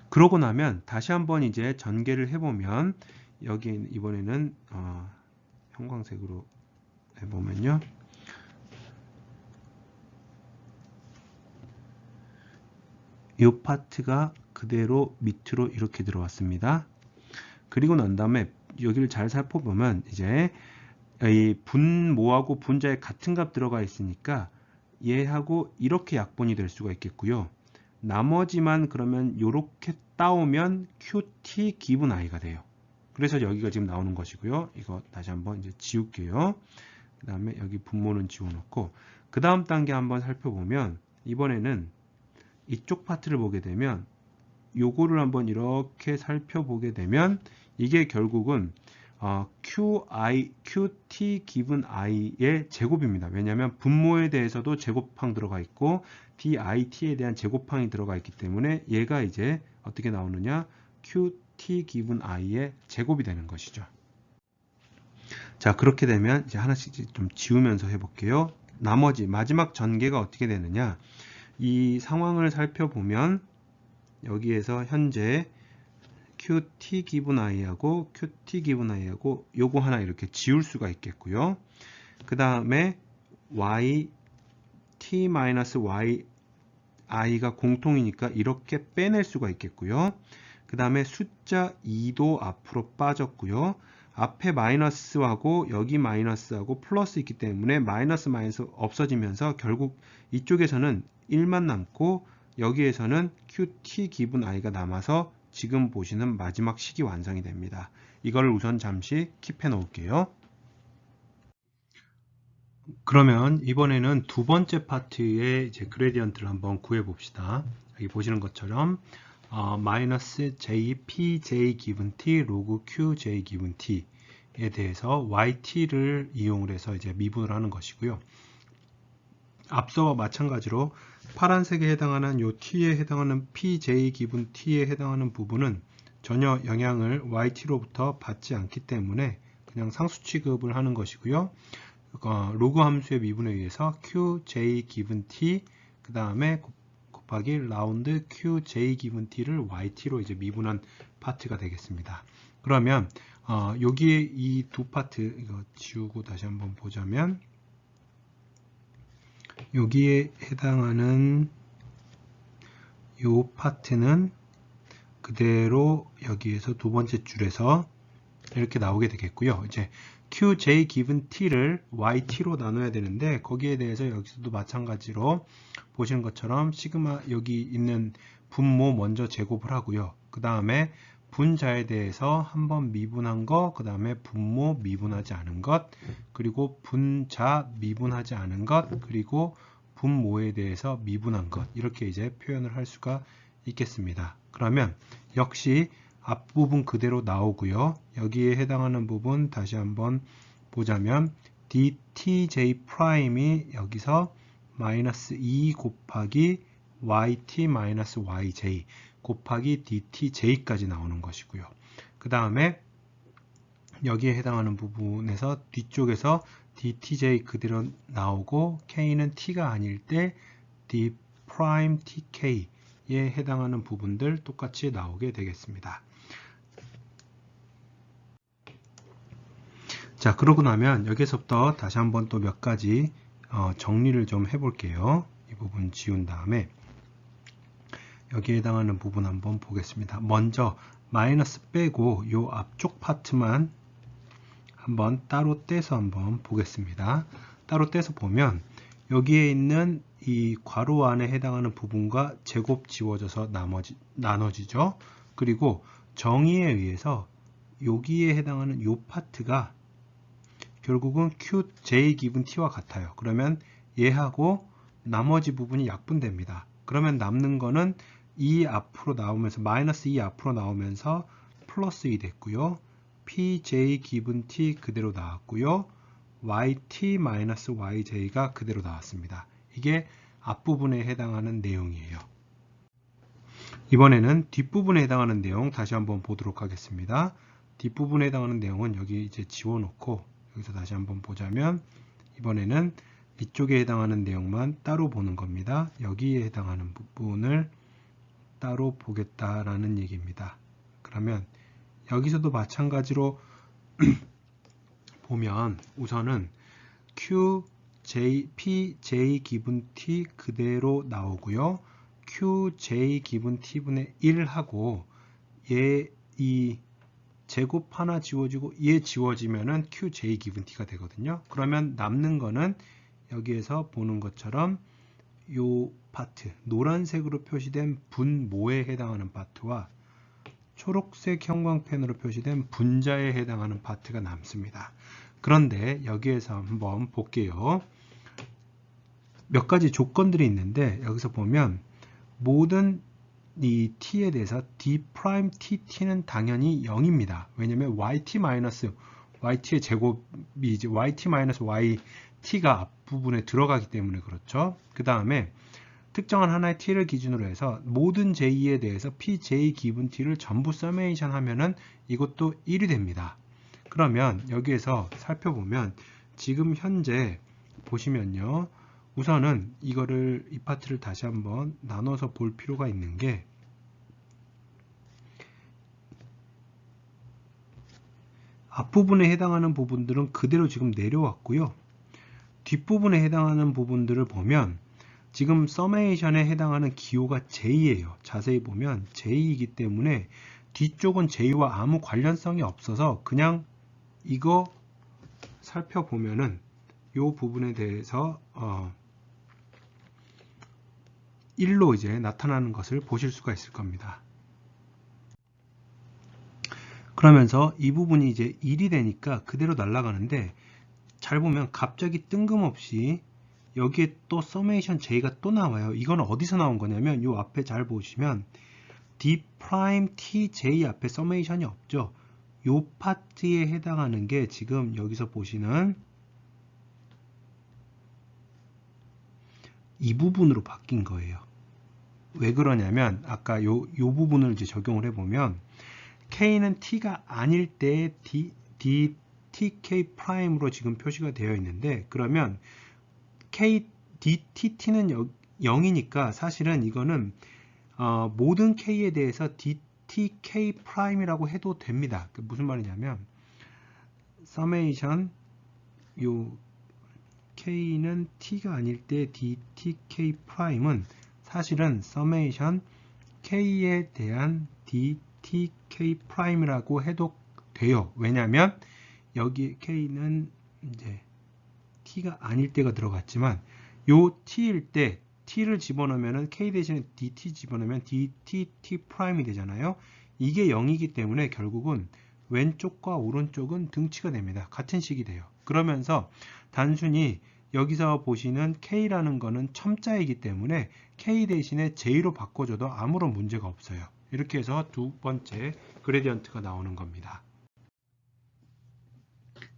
그러고 나면 다시 한번 이제 전개를 해보면 여기 이번에는 형광색으로 해보면요. 이 파트가 그대로 밑으로 이렇게 들어왔습니다. 그리고 난 다음에 여기를 잘 살펴보면 이제 이 분모하고 분자에 같은 값 들어가 있으니까 얘하고 이렇게 약분이 될 수가 있겠고요. 나머지만 그러면 이렇게 따오면 qt given i가 돼요. 그래서 여기가 지금 나오는 것이고요. 이거 다시 한번 이제 지울게요. 그 다음에 여기 분모는 지워놓고 그 다음 단계 한번 살펴보면 이번에는 이쪽 파트를 보게 되면 요거를 한번 이렇게 살펴보게 되면 이게 결국은 qt given i의 제곱입니다. 왜냐하면 분모에 대해서도 제곱항 들어가 있고 dit에 대한 제곱항이 들어가 있기 때문에 얘가 이제 어떻게 나오느냐 qt given i의 제곱이 되는 것이죠. 자, 그렇게 되면 이제 하나씩 좀 지우면서 해볼게요. 나머지 마지막 전개가 어떻게 되느냐, 이 상황을 살펴보면 여기에서 현재 qt given i하고 qt given i하고 요거 하나 이렇게 지울 수가 있겠고요. 그 다음에 yt-yi가 공통이니까 이렇게 빼낼 수가 있겠고요. 그 다음에 숫자 2도 앞으로 빠졌고요. 앞에 마이너스하고 여기 마이너스하고 플러스 있기 때문에 마이너스 없어지면서 결국 이쪽에서는 1만 남고 여기에서는 qt given i가 남아서 지금 보시는 마지막 식이 완성이 됩니다. 이걸 우선 잠시 킵해 놓을게요. 그러면 이번에는 두 번째 파트의 이제 그레디언트를 한번 구해 봅시다. 여기 보시는 것처럼 마이너스 j pj given t 로그 qj given t에 대해서 yt를 이용을 해서 이제 미분을 하는 것이고요. 앞서와 마찬가지로 파란색에 해당하는 요 t에 해당하는 pj given t에 해당하는 부분은 전혀 영향을 yt로부터 받지 않기 때문에 그냥 상수 취급을 하는 것이고요. 로그 함수의 미분에 의해서 qj given t 그 다음에 곱하기 라운드 qj given t를 yt로 이제 미분한 파트가 되겠습니다. 그러면 여기에 이 두 파트 이거 지우고 다시 한번 보자면 여기에 해당하는 이 파트는 그대로 여기에서 두 번째 줄에서 이렇게 나오게 되겠고요. 이제 qj given t를 yt로 나눠야 되는데 거기에 대해서 여기서도 마찬가지로 보시는 것처럼 시그마 여기 있는 분모 먼저 제곱을 하고요. 그 다음에 분자에 대해서 한번 미분한 거, 그 다음에 분모 미분하지 않은 것, 그리고 분자 미분하지 않은 것, 그리고 분모에 대해서 미분한 것, 이렇게 이제 표현을 할 수가 있겠습니다. 그러면 역시 앞부분 그대로 나오고요. 여기에 해당하는 부분 다시 한번 보자면 dtj 프라임이 여기서 마이너스 2 곱하기 yt 마이너스 yj 곱하기 dtj까지 나오는 것이고요. 그 다음에 여기에 해당하는 부분에서 뒤쪽에서 dtj 그대로 나오고 k는 t가 아닐 때 d 프라임 tk에 해당하는 부분들 똑같이 나오게 되겠습니다. 자, 그러고 나면 여기서부터 다시 한번 또 몇 가지 정리를 좀 해볼게요. 이 부분 지운 다음에 여기에 해당하는 부분 한번 보겠습니다. 먼저 마이너스 빼고 이 앞쪽 파트만 한번 따로 떼서 한번 보겠습니다. 따로 떼서 보면 여기에 있는 이 괄호 안에 해당하는 부분과 제곱 지워져서 나눠지죠. 그리고 정의에 의해서 여기에 해당하는 이 파트가 결국은 qj 기분 t와 같아요. 그러면 얘하고 나머지 부분이 약분됩니다. 그러면 남는 거는 2 앞으로 나오면서 마이너스 2 앞으로 나오면서 플러스 2 됐고요. pj 기분 t 그대로 나왔고요. yt 마이너스 yj가 그대로 나왔습니다. 이게 앞부분에 해당하는 내용이에요. 이번에는 뒷부분에 해당하는 내용 다시 한번 보도록 하겠습니다. 뒷부분에 해당하는 내용은 여기 이제 지워놓고 여기서 다시 한번 보자면 이번에는 이쪽에 해당하는 내용만 따로 보는 겁니다. 여기에 해당하는 부분을 따로 보겠다라는 얘기입니다. 그러면 여기서도 마찬가지로 보면 우선은 pj 기분 t 그대로 나오고요. qj 기분 t분의 1하고 이 제곱 하나 지워지고 얘 지워지면은 qj 기분 t가 되거든요. 그러면 남는 거는 여기에서 보는 것처럼 요 파트 노란색으로 표시된 분모에 해당하는 파트와 초록색 형광펜으로 표시된 분자에 해당하는 파트가 남습니다. 그런데 여기에서 한번 볼게요. 몇 가지 조건들이 있는데 여기서 보면 모든 이 t에 대해서 d'TT는 당연히 0입니다. 왜냐면 yt의 제곱이 이제 yt-yt가 앞부분에 들어가기 때문에 그렇죠. 그 다음에 특정한 하나의 t를 기준으로 해서 모든 j에 대해서 pj 기분 t를 전부 서메이션 하면은 이것도 1이 됩니다. 그러면 여기에서 살펴보면 지금 현재 보시면요. 우선은 이 파트를 다시 한번 나눠서 볼 필요가 있는 게 앞부분에 해당하는 부분들은 그대로 지금 내려왔고요. 뒷부분에 해당하는 부분들을 보면 지금 서메이션에 해당하는 기호가 J예요. 자세히 보면 J이기 때문에 뒤쪽은 J와 아무 관련성이 없어서 그냥 이거 살펴보면은 이 부분에 대해서 1로 이제 나타나는 것을 보실 수가 있을 겁니다. 그러면서 이 부분이 이제 1이 되니까 그대로 날아가는데 잘 보면 갑자기 뜬금없이 여기에 또 서메이션 J가 또 나와요. 이건 어디서 나온 거냐면 이 앞에 잘 보시면 d'TJ 앞에 서메이션이 없죠. 이 파트에 해당하는 게 지금 여기서 보시는 이 부분으로 바뀐 거예요. 왜 그러냐면 아까 요 부분을 이제 적용을 해보면 K는 T가 아닐 때 DTK 프라임으로 지금 표시가 되어 있는데 그러면 DTT는 0이니까 사실은 이거는 모든 K에 대해서 DTK 프라임이라고 해도 됩니다. 무슨 말이냐면 서메이션 요 K는 T가 아닐 때 DTK 프라임은 사실은 서메이션 K에 대한 DTK 프라임이라고 해도 돼요. 왜냐하면 여기 K는 이제 T가 아닐 때가 들어갔지만 요 T일 때 T를 집어넣으면 K 대신에 DT 집어넣으면 DT T 프라임이 되잖아요. 이게 0이기 때문에 결국은 왼쪽과 오른쪽은 등치가 됩니다. 같은 식이 돼요. 그러면서 단순히 여기서 보시는 K라는 거는 첨자이기 때문에 K 대신에 J로 바꿔줘도 아무런 문제가 없어요. 이렇게 해서 두 번째 그레디언트가 나오는 겁니다.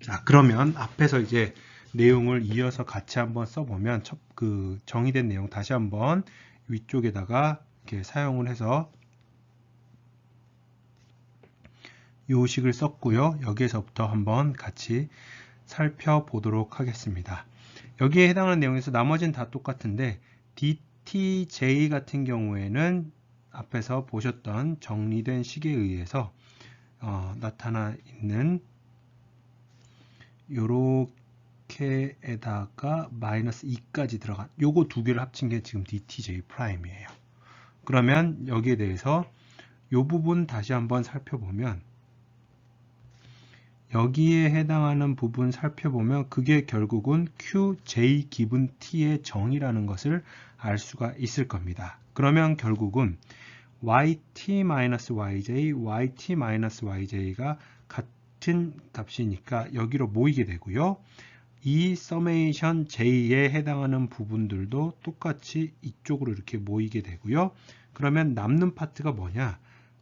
자, 그러면 앞에서 이제 내용을 이어서 같이 한번 써보면 그 정의된 내용 다시 한번 위쪽에다가 이렇게 사용을 해서 요식을 썼고요. 여기에서부터 한번 같이 살펴보도록 하겠습니다. 여기에 해당하는 내용에서 나머지는 다 똑같은데 DTJ 같은 경우에는 앞에서 보셨던 정리된 식에 의해서 나타나 있는 요렇게에다가 마이너스 2까지 들어간 요거 두 개를 합친 게 지금 DTJ 프라임이에요. 그러면 여기에 대해서 요 부분 다시 한번 살펴보면 여기에 해당하는 부분 살펴보면 그게 결국은 QJ 기분 T의 정의라는 것을 알 수가 있을 겁니다. 그러면 결국은 YT-YJ, YT-YJ가 같은 값이니까 여기로 모이게 되고요. 이 서메이션 J에 해당하는 부분들도 똑같이 이쪽으로 이렇게 모이게 되고요. 그러면 남는 파트가 뭐냐?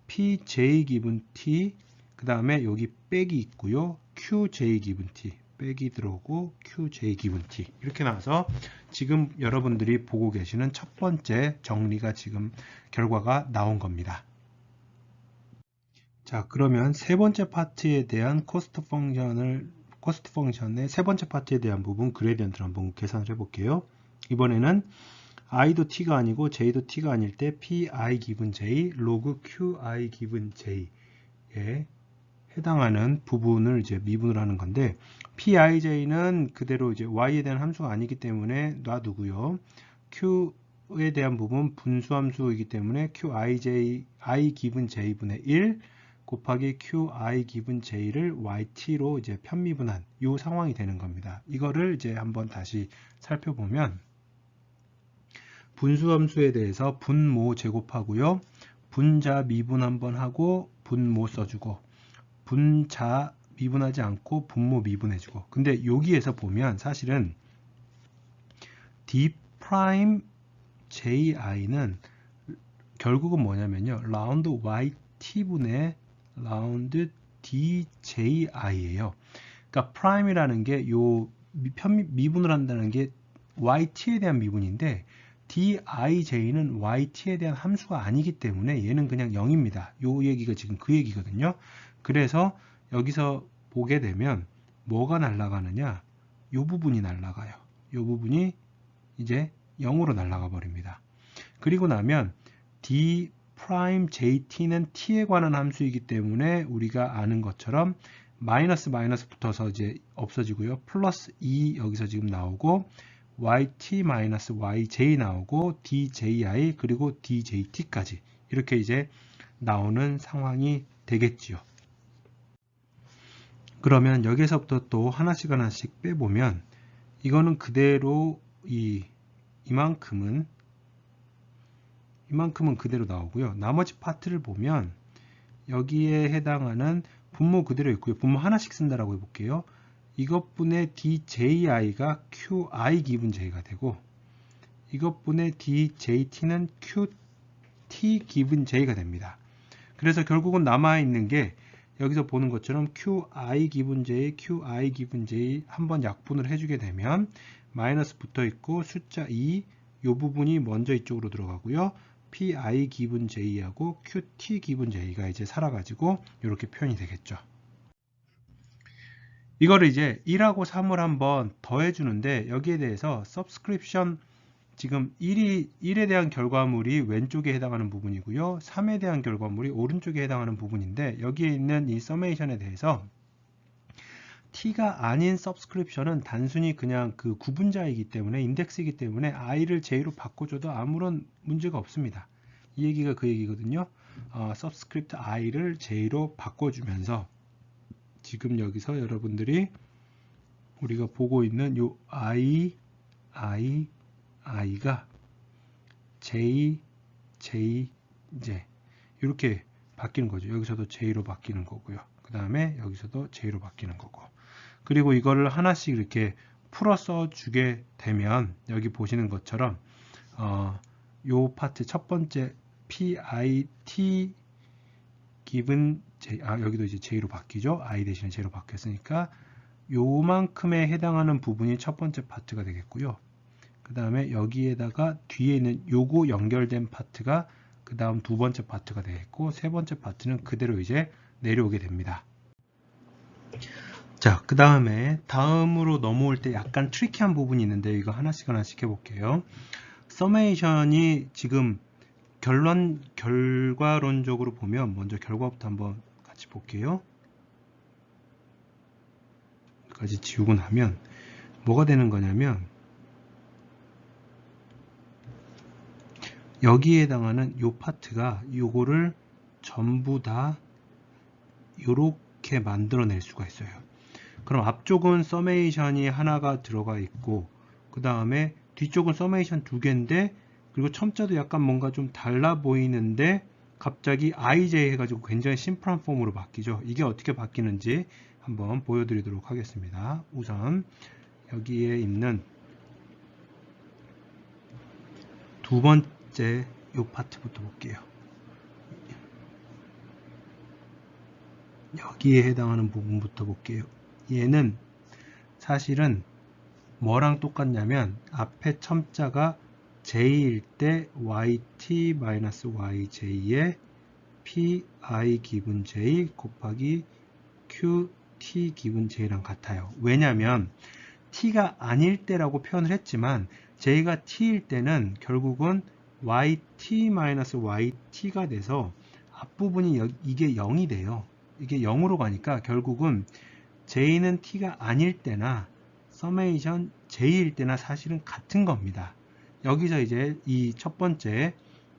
PJ 기분 T 그 다음에 여기 백이 있고요. QJ 기분 T 백이 들어오고 QJ 기분 T 이렇게 나와서 지금 여러분들이 보고 계시는 첫 번째 정리가 지금 결과가 나온 겁니다. 자, 그러면 세 번째 파트에 대한 코스트 펑션의 세 번째 파트에 대한 부분 그레디언트를 한번 계산을 해볼게요. 이번에는 i도 t가 아니고 j도 t가 아닐 때 pi 기분 j 로그 qi 기분 j에 해당하는 부분을 이제 미분을 하는 건데 pij는 그대로 이제 y에 대한 함수가 아니기 때문에 놔두고요. q에 대한 부분 분수함수이기 때문에 qij i 기분 j분의 1 곱하기 qi 기분 j를 yt로 이제 편미분한 이 상황이 되는 겁니다. 이거를 이제 한번 다시 살펴보면 분수함수에 대해서 분모 제곱하고요. 분자 미분 한번 하고 분모 써주고 분자 미분하지 않고 분모 미분해주고 근데 여기에서 보면 사실은 d 프라임 ji는 결국은 뭐냐면요. 라운드 yt분의 라운드 dji예요. 그러니까 프라임이라는 게 요 미분을 한다는 게 yt에 대한 미분인데 dij는 yt에 대한 함수가 아니기 때문에 얘는 그냥 0입니다. 요 얘기가 지금 그 얘기거든요. 그래서 여기서 보게 되면 뭐가 날아가느냐? 요 부분이 날아가요. 요 부분이 이제 0으로 날아가 버립니다. 그리고 나면 d 프라임 jt는 t에 관한 함수이기 때문에 우리가 아는 것처럼 마이너스 붙어서 이제 없어지고요. 플러스 2 여기서 지금 나오고 yt-yj 나오고 dji 그리고 djt까지 이렇게 이제 나오는 상황이 되겠지요. 그러면 여기서부터 또 하나씩 빼보면 이거는 그대로 이만큼은 그대로 나오고요. 나머지 파트를 보면 여기에 해당하는 분모 그대로 있고요. 분모 하나씩 쓴다라고 해볼게요. 이것분의 dji가 qi 기분 j가 되고 이것분의 djt는 qt 기분 j가 됩니다. 그래서 결국은 남아있는 게 여기서 보는 것처럼 qi 기분 j, qi 기분 j 한번 약분을 해주게 되면 마이너스 붙어 있고 숫자 2, 이 부분이 먼저 이쪽으로 들어가고요. pi 기분 j하고 qt 기분 j가 이제 살아가지고 이렇게 표현이 되겠죠. 이거를 이제 1하고 3을 한번 더해주는데 여기에 대해서 subscription 지금 1에 대한 결과물이 왼쪽에 해당하는 부분이고요. 3에 대한 결과물이 오른쪽에 해당하는 부분인데 여기에 있는 이 서메이션에 대해서 t가 아닌 subscription은 단순히 그냥 그 구분자이기 때문에 인덱스이기 때문에 i를 j로 바꿔줘도 아무런 문제가 없습니다. 이 얘기가 그 얘기거든요. subscript i를 j로 바꿔주면서 지금 여기서 여러분들이 우리가 보고 있는 요 i가 j 이제 이렇게 바뀌는 거죠. 여기서도 j로 바뀌는 거고요. 그 다음에 여기서도 j로 바뀌는 거고. 그리고 이거를 하나씩 이렇게 풀어 써 주게 되면 여기 보시는 것처럼 요 파트 첫 번째 pit given j, 여기도 이제 j로 바뀌죠. i 대신에 j로 바뀌었으니까 요만큼에 해당하는 부분이 첫 번째 파트가 되겠고요. 그 다음에 여기에다가 뒤에 있는 요거 연결된 파트가 그 다음 두 번째 파트가 되겠고, 세 번째 파트는 그대로 이제 내려오게 됩니다. 자, 그 다음에 다음으로 넘어올 때 약간 트리키한 부분이 있는데 이거 하나씩 해볼게요. 서메이션이 지금 결과론적으로 보면 먼저 결과부터 한번 같이 볼게요. 여기까지 지우고 나면 뭐가 되는 거냐면 여기에 해당하는 요 파트가 요거를 전부 다 요렇게 만들어낼 수가 있어요. 그럼 앞쪽은 서메이션이 하나가 들어가 있고 그 다음에 뒤쪽은 서메이션 두 개인데 그리고 첨자도 약간 뭔가 좀 달라 보이는데 갑자기 IJ 해가지고 굉장히 심플한 폼으로 바뀌죠. 이게 어떻게 바뀌는지 한번 보여드리도록 하겠습니다. 우선 여기에 있는 두 번째 요 파트부터 볼게요. 여기에 해당하는 부분부터 볼게요. 얘는 사실은 뭐랑 똑같냐면 앞에 첨자가 j일 때 yt-yj에 pi 기분 j 곱하기 qt 기분 j랑 같아요. 왜냐면 t가 아닐 때라고 표현을 했지만 j가 t일 때는 결국은 yt-yt가 돼서 앞부분이 이게 0이 돼요. 이게 0으로 가니까 결국은 j는 t가 아닐 때나 서메이션 j일 때나 사실은 같은 겁니다. 여기서 이제 이 첫 번째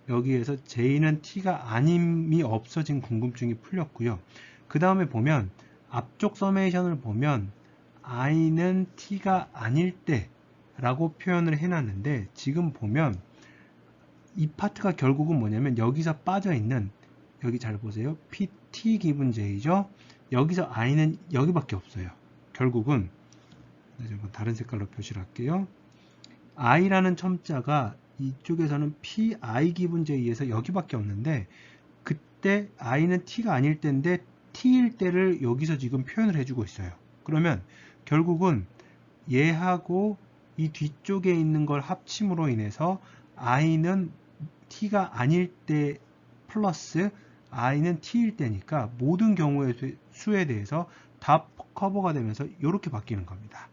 여기에서 j는 t가 아님이 없어진 궁금증이 풀렸고요. 그 다음에 보면 앞쪽 서메이션을 보면 i는 t가 아닐 때 라고 표현을 해놨는데 지금 보면 이 파트가 결국은 뭐냐면 여기서 빠져있는 여기 잘 보세요. pt 기분 j죠. 여기서 i는 여기밖에 없어요. 결국은 다른 색깔로 표시를 할게요. i라는 첨자가 이쪽에서는 pi 기분 j에서 여기밖에 없는데 그때 i는 t가 아닐 때인데 t일 때를 여기서 지금 표현을 해주고 있어요. 그러면 결국은 얘하고 이 뒤쪽에 있는 걸 합침으로 인해서 i는 t가 아닐 때 플러스 i는 t일 때니까 모든 경우의 수에 대해서 다 커버가 되면서 이렇게 바뀌는 겁니다.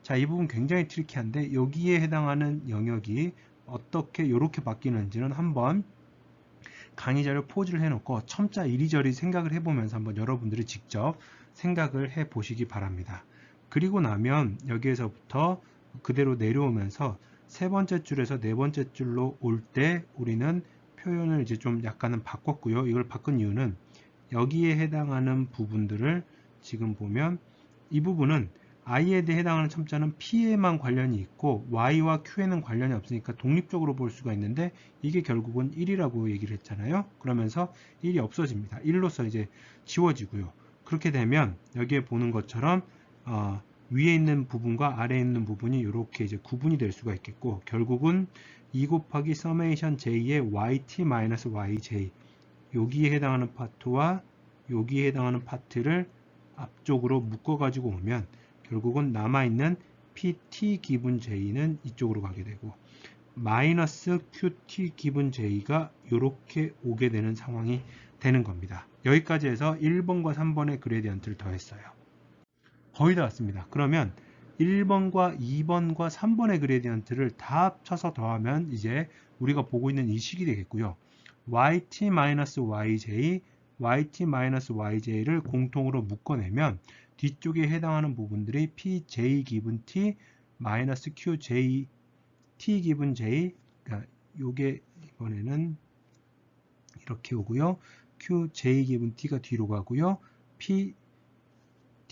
자, 이 부분 굉장히 트리키한데 여기에 해당하는 영역이 어떻게 이렇게 바뀌는지는 한번 강의 자료 포즈를 해놓고 첨자 이리저리 생각을 해보면서 한번 여러분들이 직접 생각을 해 보시기 바랍니다. 그리고 나면 여기에서부터 그대로 내려오면서 세 번째 줄에서 네 번째 줄로 올 때 우리는 표현을 이제 좀 약간은 바꿨고요. 이걸 바꾼 이유는 여기에 해당하는 부분들을 지금 보면 이 부분은 i에 대해 해당하는 첨자는 p에만 관련이 있고 y와 q에는 관련이 없으니까 독립적으로 볼 수가 있는데 이게 결국은 1이라고 얘기를 했잖아요. 그러면서 1이 없어집니다. 1로서 이제 지워지고요. 그렇게 되면 여기에 보는 것처럼 위에 있는 부분과 아래에 있는 부분이 이렇게 이제 구분이 될 수가 있겠고 결국은 2 곱하기 서메이션 j의 yt-yj 여기에 해당하는 파트와 여기에 해당하는 파트를 앞쪽으로 묶어 가지고 오면 결국은 남아있는 pt 기분 j는 이쪽으로 가게 되고 마이너스 qt 기분 j가 이렇게 오게 되는 상황이 되는 겁니다. 여기까지 해서 1번과 3번의 그레디언트를 더했어요. 거의 다 왔습니다. 그러면 1번과 2번과 3번의 그레디언트를 다 합쳐서 더하면 이제 우리가 보고 있는 이 식이 되겠고요. yt-yj, yt-yj를 공통으로 묶어내면 뒤쪽에 해당하는 부분들이 pj 기분 t, 마이너스 qj t 기분 j, 그러니까 요게 이번에는 이렇게 오고요. qj 기분 t가 뒤로 가고요. p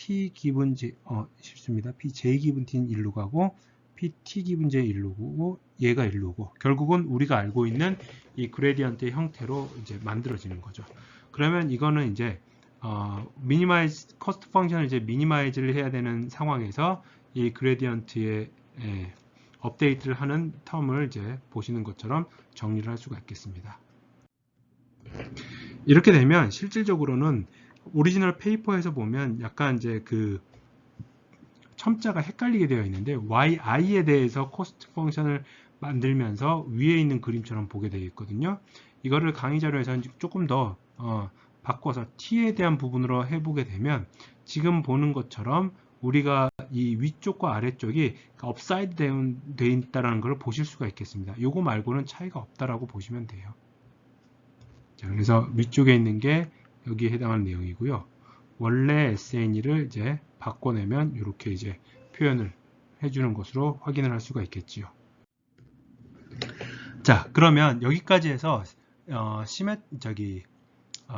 PT 기분 J, 실수입니다. PJ 기분 T는 1로 가고, PT 기분 J 1로 가고, 얘가 1로 고, 결국은 우리가 알고 있는 이 그레디언트의 형태로 이제 만들어지는 거죠. 그러면 이거는 이제 미니마이즈 코스트 펑션을 이제 미니마이즈를 해야 되는 상황에서 이 그레디언트의 업데이트를 하는 텀을 이제 보시는 것처럼 정리를 할 수가 있겠습니다. 이렇게 되면 실질적으로는 오리지널 페이퍼에서 보면 약간 이제 그 첨자가 헷갈리게 되어 있는데 yi에 대해서 코스트 펑션을 만들면서 위에 있는 그림처럼 보게 되어 있거든요. 이거를 강의 자료에서는 조금 더 바꿔서 t에 대한 부분으로 해보게 되면 지금 보는 것처럼 우리가 이 위쪽과 아래쪽이 업사이드 되어 있다는 걸 보실 수가 있겠습니다. 이거 말고는 차이가 없다라고 보시면 돼요. 자, 그래서 위쪽에 있는 게 여기에 해당하는 내용이고요. 원래 SNE를 이제 바꿔내면 이렇게 이제 표현을 해주는 것으로 확인을 할 수가 있겠지요. 자, 그러면 여기까지 해서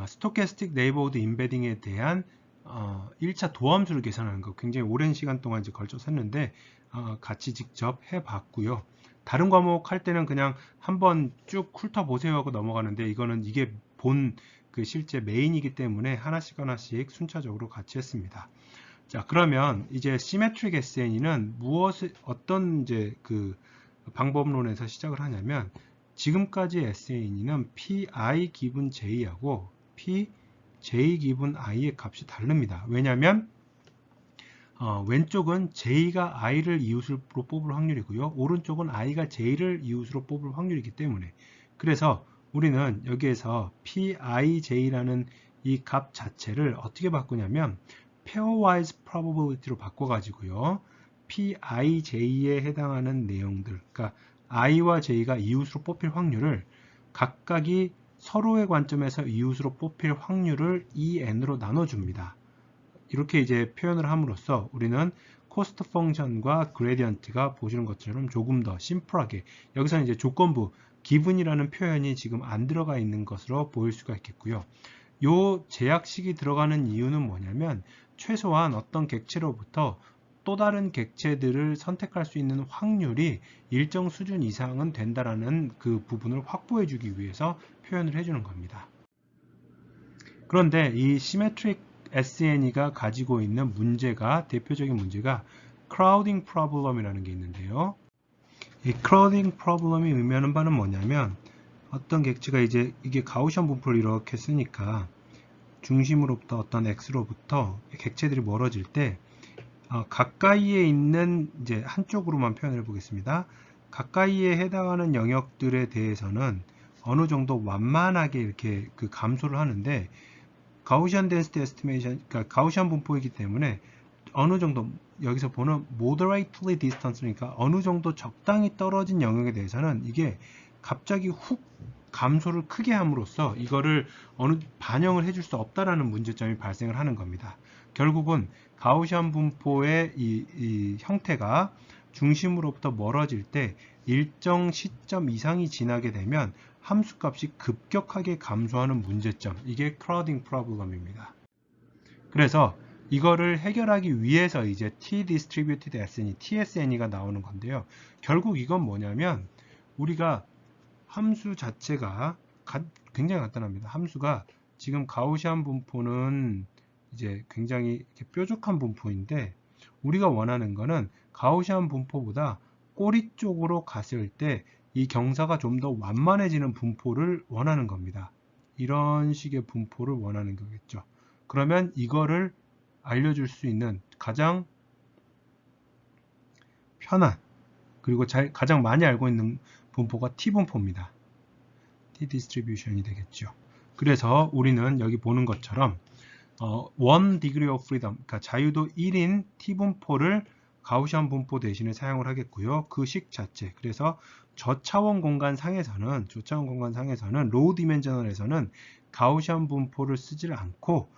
스토캐스틱 네이버후드 임베딩에 대한 1차 도함수를 계산하는 거 굉장히 오랜 시간 동안 이제 걸쳐서 했는데 같이 직접 해봤고요. 다른 과목 할 때는 그냥 한번 쭉 훑어보세요 하고 넘어가는데 이거는 이게 본 그 실제 메인이기 때문에 하나씩 순차적으로 같이 했습니다. 자, 그러면 이제 시메트릭 SNE는 어떤 이제 그 방법론에서 시작을 하냐면 지금까지 SNE는 PI 기분 J하고 PJ 기분 I의 값이 다릅니다. 왜냐하면 왼쪽은 J가 I를 이웃으로 뽑을 확률이고요. 오른쪽은 I가 J를 이웃으로 뽑을 확률이기 때문에 그래서 우리는 여기에서 PIJ라는 이 값 자체를 어떻게 바꾸냐면 pairwise probability로 바꿔가지고요. PIJ에 해당하는 내용들, 그러니까 I와 J가 이웃으로 뽑힐 확률을 각각이 서로의 관점에서 이웃으로 뽑힐 확률을 EN으로 나눠줍니다. 이렇게 이제 표현을 함으로써 우리는 코스트 펑션과 그레디언트가 보시는 것처럼 조금 더 심플하게 여기서는 이제 조건부 기분이라는 표현이 지금 안 들어가 있는 것으로 보일 수가 있겠고요. 요 제약식이 들어가는 이유는 뭐냐면 최소한 어떤 객체로부터 또 다른 객체들을 선택할 수 있는 확률이 일정 수준 이상은 된다라는 그 부분을 확보해 주기 위해서 표현을 해주는 겁니다. 그런데 이 시메트릭 SNE가 가지고 있는 문제가 대표적인 문제가 crowding problem이라는 게 있는데요. 이 crowding problem이 의미하는 바는 뭐냐면 어떤 객체가 이제 이게 가우시안 분포를 이렇게 쓰니까 중심으로부터 어떤 x로부터 객체들이 멀어질 때 가까이에 있는 이제 한쪽으로만 표현해 보겠습니다. 가까이에 해당하는 영역들에 대해서는 어느 정도 완만하게 이렇게 그 감소를 하는데 가우시안 덴시티 에스티메이션, 그러니까 가우시안 분포이기 때문에 어느 정도 여기서 보는 moderately distance니까 어느 정도 적당히 떨어진 영역에 대해서는 이게 갑자기 훅 감소를 크게 함으로써 이거를 반영을 해줄 수 없다라는 문제점이 발생을 하는 겁니다. 결국은 가우시안 분포의 이 형태가 중심으로부터 멀어질 때 일정 시점 이상이 지나게 되면 함수값이 급격하게 감소하는 문제점, 이게 크라우딩 프로블럼입니다. 그래서 이거를 해결하기 위해서 이제 T-Distributed SNE, TSNE가 나오는 건데요. 결국 이건 뭐냐면 우리가 함수 자체가 굉장히 간단합니다. 함수가 지금 가우시안 분포는 이제 굉장히 이렇게 뾰족한 분포인데 우리가 원하는 거는 가우시안 분포보다 꼬리 쪽으로 갔을 때 이 경사가 좀 더 완만해지는 분포를 원하는 겁니다. 이런 식의 분포를 원하는 거겠죠. 그러면 이거를 알려줄 수 있는 가장 편한 그리고 가장 많이 알고 있는 분포가 T분포입니다. T-Distribution이 되겠죠. 그래서 우리는 여기 보는 것처럼 one degree of freedom, 그러니까 자유도 1인 T분포를 가우시안 분포 대신에 사용을 하겠고요. 그 식 자체. 그래서 저차원 공간 상에서는 로우 디멘셔널에서는 가우시안 분포를 쓰질 않고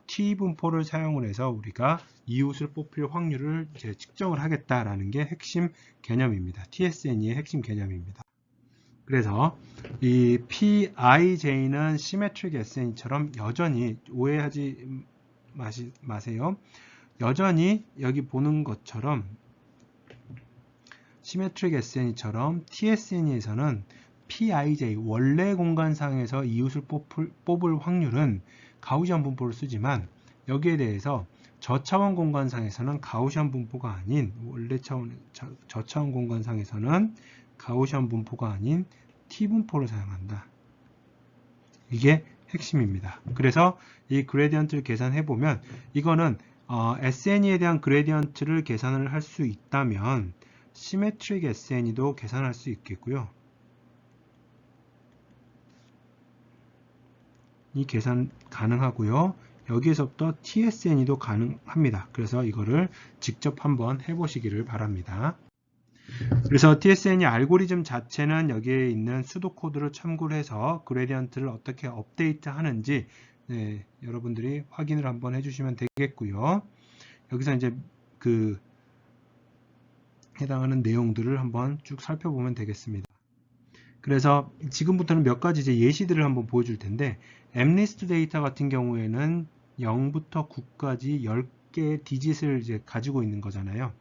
T 분포를 사용을 해서 우리가 이웃을 뽑힐 확률을 이제 측정을 하겠다라는 게 핵심 개념입니다. TSNE의 핵심 개념입니다. 그래서 이 PIJ는 시메트릭 SNE처럼 여전히 오해하지 마세요. 여전히 여기 보는 것처럼 시메트릭 SNE처럼 TSNE에서는 PIJ 원래 공간상에서 이웃을 뽑을 확률은 가우시안 분포를 쓰지만 여기에 대해서 저차원 공간상에서는 가우시안 분포가 아닌 원래 차원 저차원 공간상에서는 가우시안 분포가 아닌 T 분포를 사용한다. 이게 핵심입니다. 그래서 이 그레디언트를 계산해 보면 이거는 SNE에 대한 그레디언트를 계산을 할 수 있다면 시메트릭 SNE도 계산할 수 있겠고요. 이 계산 가능하고요. 여기에서부터 TSNE도 가능합니다. 그래서 이거를 직접 한번 해보시기를 바랍니다. 그래서 TSNE 알고리즘 자체는 여기에 있는 수도 코드를 참고를 해서 그레디언트를 어떻게 업데이트 하는지 여러분들이 확인을 한번 해주시면 되겠고요. 여기서 이제 그 해당하는 내용들을 한번 쭉 살펴보면 되겠습니다. 그래서 지금부터는 몇 가지 이제 예시들을 한번 보여줄 텐데 엠리스트 데이터 같은 경우에는 0부터 9까지 10개의 디짓을 이제 가지고 있는 거잖아요.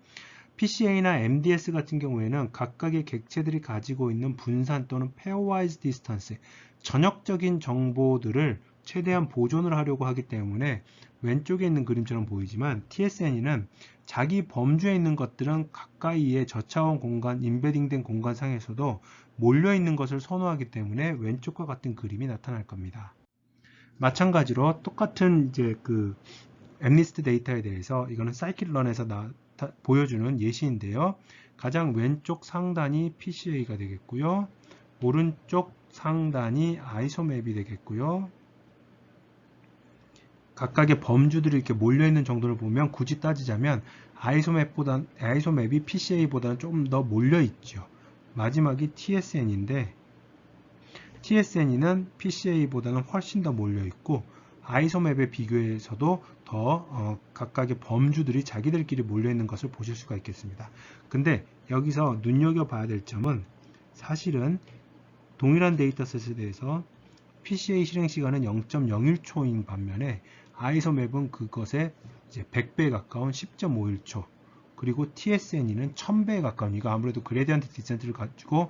PCA나 MDS 같은 경우에는 각각의 객체들이 가지고 있는 분산 또는 pairwise distance, 전역적인 정보들을 최대한 보존을 하려고 하기 때문에 왼쪽에 있는 그림처럼 보이지만 TSNE는 자기 범주에 있는 것들은 가까이의 저차원 공간, 임베딩된 공간상에서도 몰려있는 것을 선호하기 때문에 왼쪽과 같은 그림이 나타날 겁니다. 마찬가지로 똑같은 이제 그 엠리스트 데이터에 대해서 이거는 사이클런에서 보여주는 예시인데요. 가장 왼쪽 상단이 PCA가 되겠고요. 오른쪽 상단이 아이소맵이 되겠고요. 각각의 범주들이 이렇게 몰려있는 정도를 보면 굳이 따지자면 아이소맵이 PCA보다는 좀 더 몰려있죠. 마지막이 TSN인데 TSNE는 PCA보다는 훨씬 더 몰려있고 아이소맵에 비교해서도 더 각각의 범주들이 자기들끼리 몰려있는 것을 보실 수가 있겠습니다. 근데 여기서 눈여겨봐야 될 점은 사실은 동일한 데이터셋에 대해서 PCA 실행 시간은 0.01초인 반면에 아이소맵은 그것의 이제 100배에 가까운 10.51초 그리고 TSNE는 1000배에 가까운 이거 아무래도 그레디언트 디센트를 가지고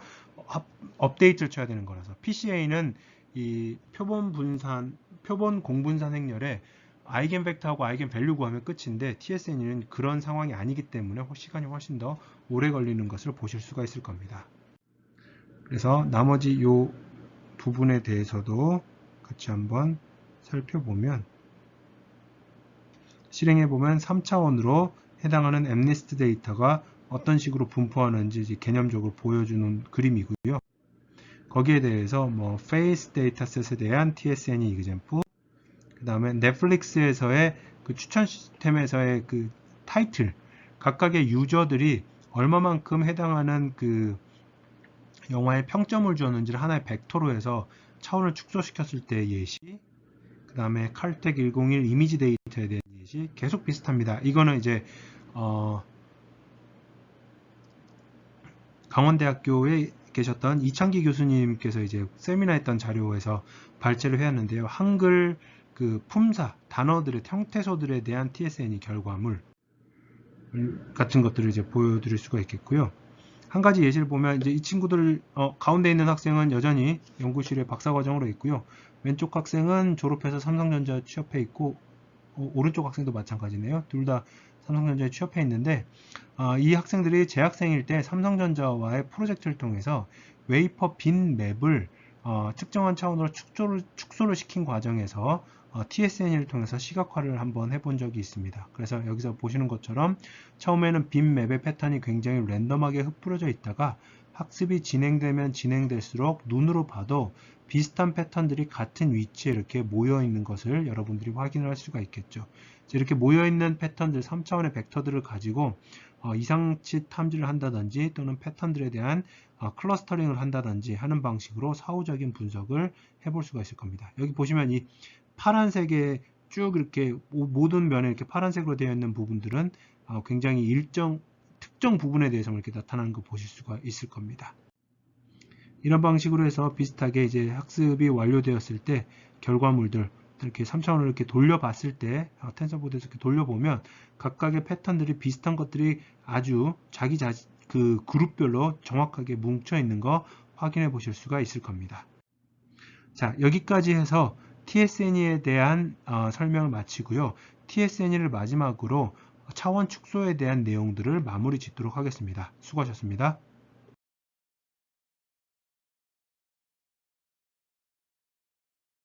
업데이트를 쳐야 되는 거라서 PCA는 이 표본 공분산 행렬에 아이겐벡터하고 아이겐밸류 구하면 끝인데 TSNE는 그런 상황이 아니기 때문에 시간이 훨씬 더 오래 걸리는 것을 보실 수가 있을 겁니다. 그래서 나머지 요 부분에 대해서도 같이 한번 살펴보면 실행해보면 3차원으로 해당하는 엠리스트 데이터가 어떤 식으로 분포하는지 개념적으로 보여주는 그림이고요. 거기에 대해서 뭐 페이스 데이터셋에 대한 TSNE example, 그 다음에 넷플릭스에서의 그 추천 시스템에서의 그 타이틀, 각각의 유저들이 얼마만큼 해당하는 그 영화에 평점을 주었는지를 하나의 벡터로 해서 차원을 축소시켰을 때의 예시, 그 다음에 칼텍 101 이미지 데이터에 대한 예시 계속 비슷합니다. 이거는 이제 강원대학교에 계셨던 이창기 교수님께서 이제 세미나 했던 자료에서 발제를 해왔는데요. 한글 그 품사, 단어들의 형태소들에 대한 TSNE 결과물 같은 것들을 이제 보여드릴 수가 있겠고요. 한 가지 예시를 보면 이제 이 친구들 가운데 있는 학생은 여전히 연구실에 박사과정으로 있고요. 왼쪽 학생은 졸업해서 삼성전자 취업해 있고 오른쪽 학생도 마찬가지네요. 둘 다 삼성전자에 취업해 있는데 이 학생들이 재학생일 때 삼성전자와의 프로젝트를 통해서 웨이퍼 빈 맵을 특정한 차원으로 축소를 시킨 과정에서 TSNE를 통해서 시각화를 한번 해본 적이 있습니다. 그래서 여기서 보시는 것처럼 처음에는 빈 맵의 패턴이 굉장히 랜덤하게 흩뿌려져 있다가 학습이 진행되면 진행될수록 눈으로 봐도 비슷한 패턴들이 같은 위치에 이렇게 모여 있는 것을 여러분들이 확인을 할 수가 있겠죠. 이렇게 모여 있는 패턴들 3차원의 벡터들을 가지고 이상치 탐지를 한다든지 또는 패턴들에 대한 클러스터링을 한다든지 하는 방식으로 사후적인 분석을 해볼 수가 있을 겁니다. 여기 보시면 이 파란색에 쭉 이렇게 모든 면에 이렇게 파란색으로 되어 있는 부분들은 굉장히 특정 부분에 대해서 이렇게 나타나는 거 보실 수가 있을 겁니다. 이런 방식으로 해서 비슷하게 이제 학습이 완료되었을 때 결과물들 이렇게 3차원으로 이렇게 돌려봤을 때 텐서보드에서 이렇게 돌려보면 각각의 패턴들이 비슷한 것들이 아주 그 그룹별로 정확하게 뭉쳐 있는 거 확인해 보실 수가 있을 겁니다. 자, 여기까지 해서 TSNE에 대한 설명을 마치고요. TSNE를 마지막으로 차원 축소에 대한 내용들을 마무리 짓도록 하겠습니다. 수고하셨습니다.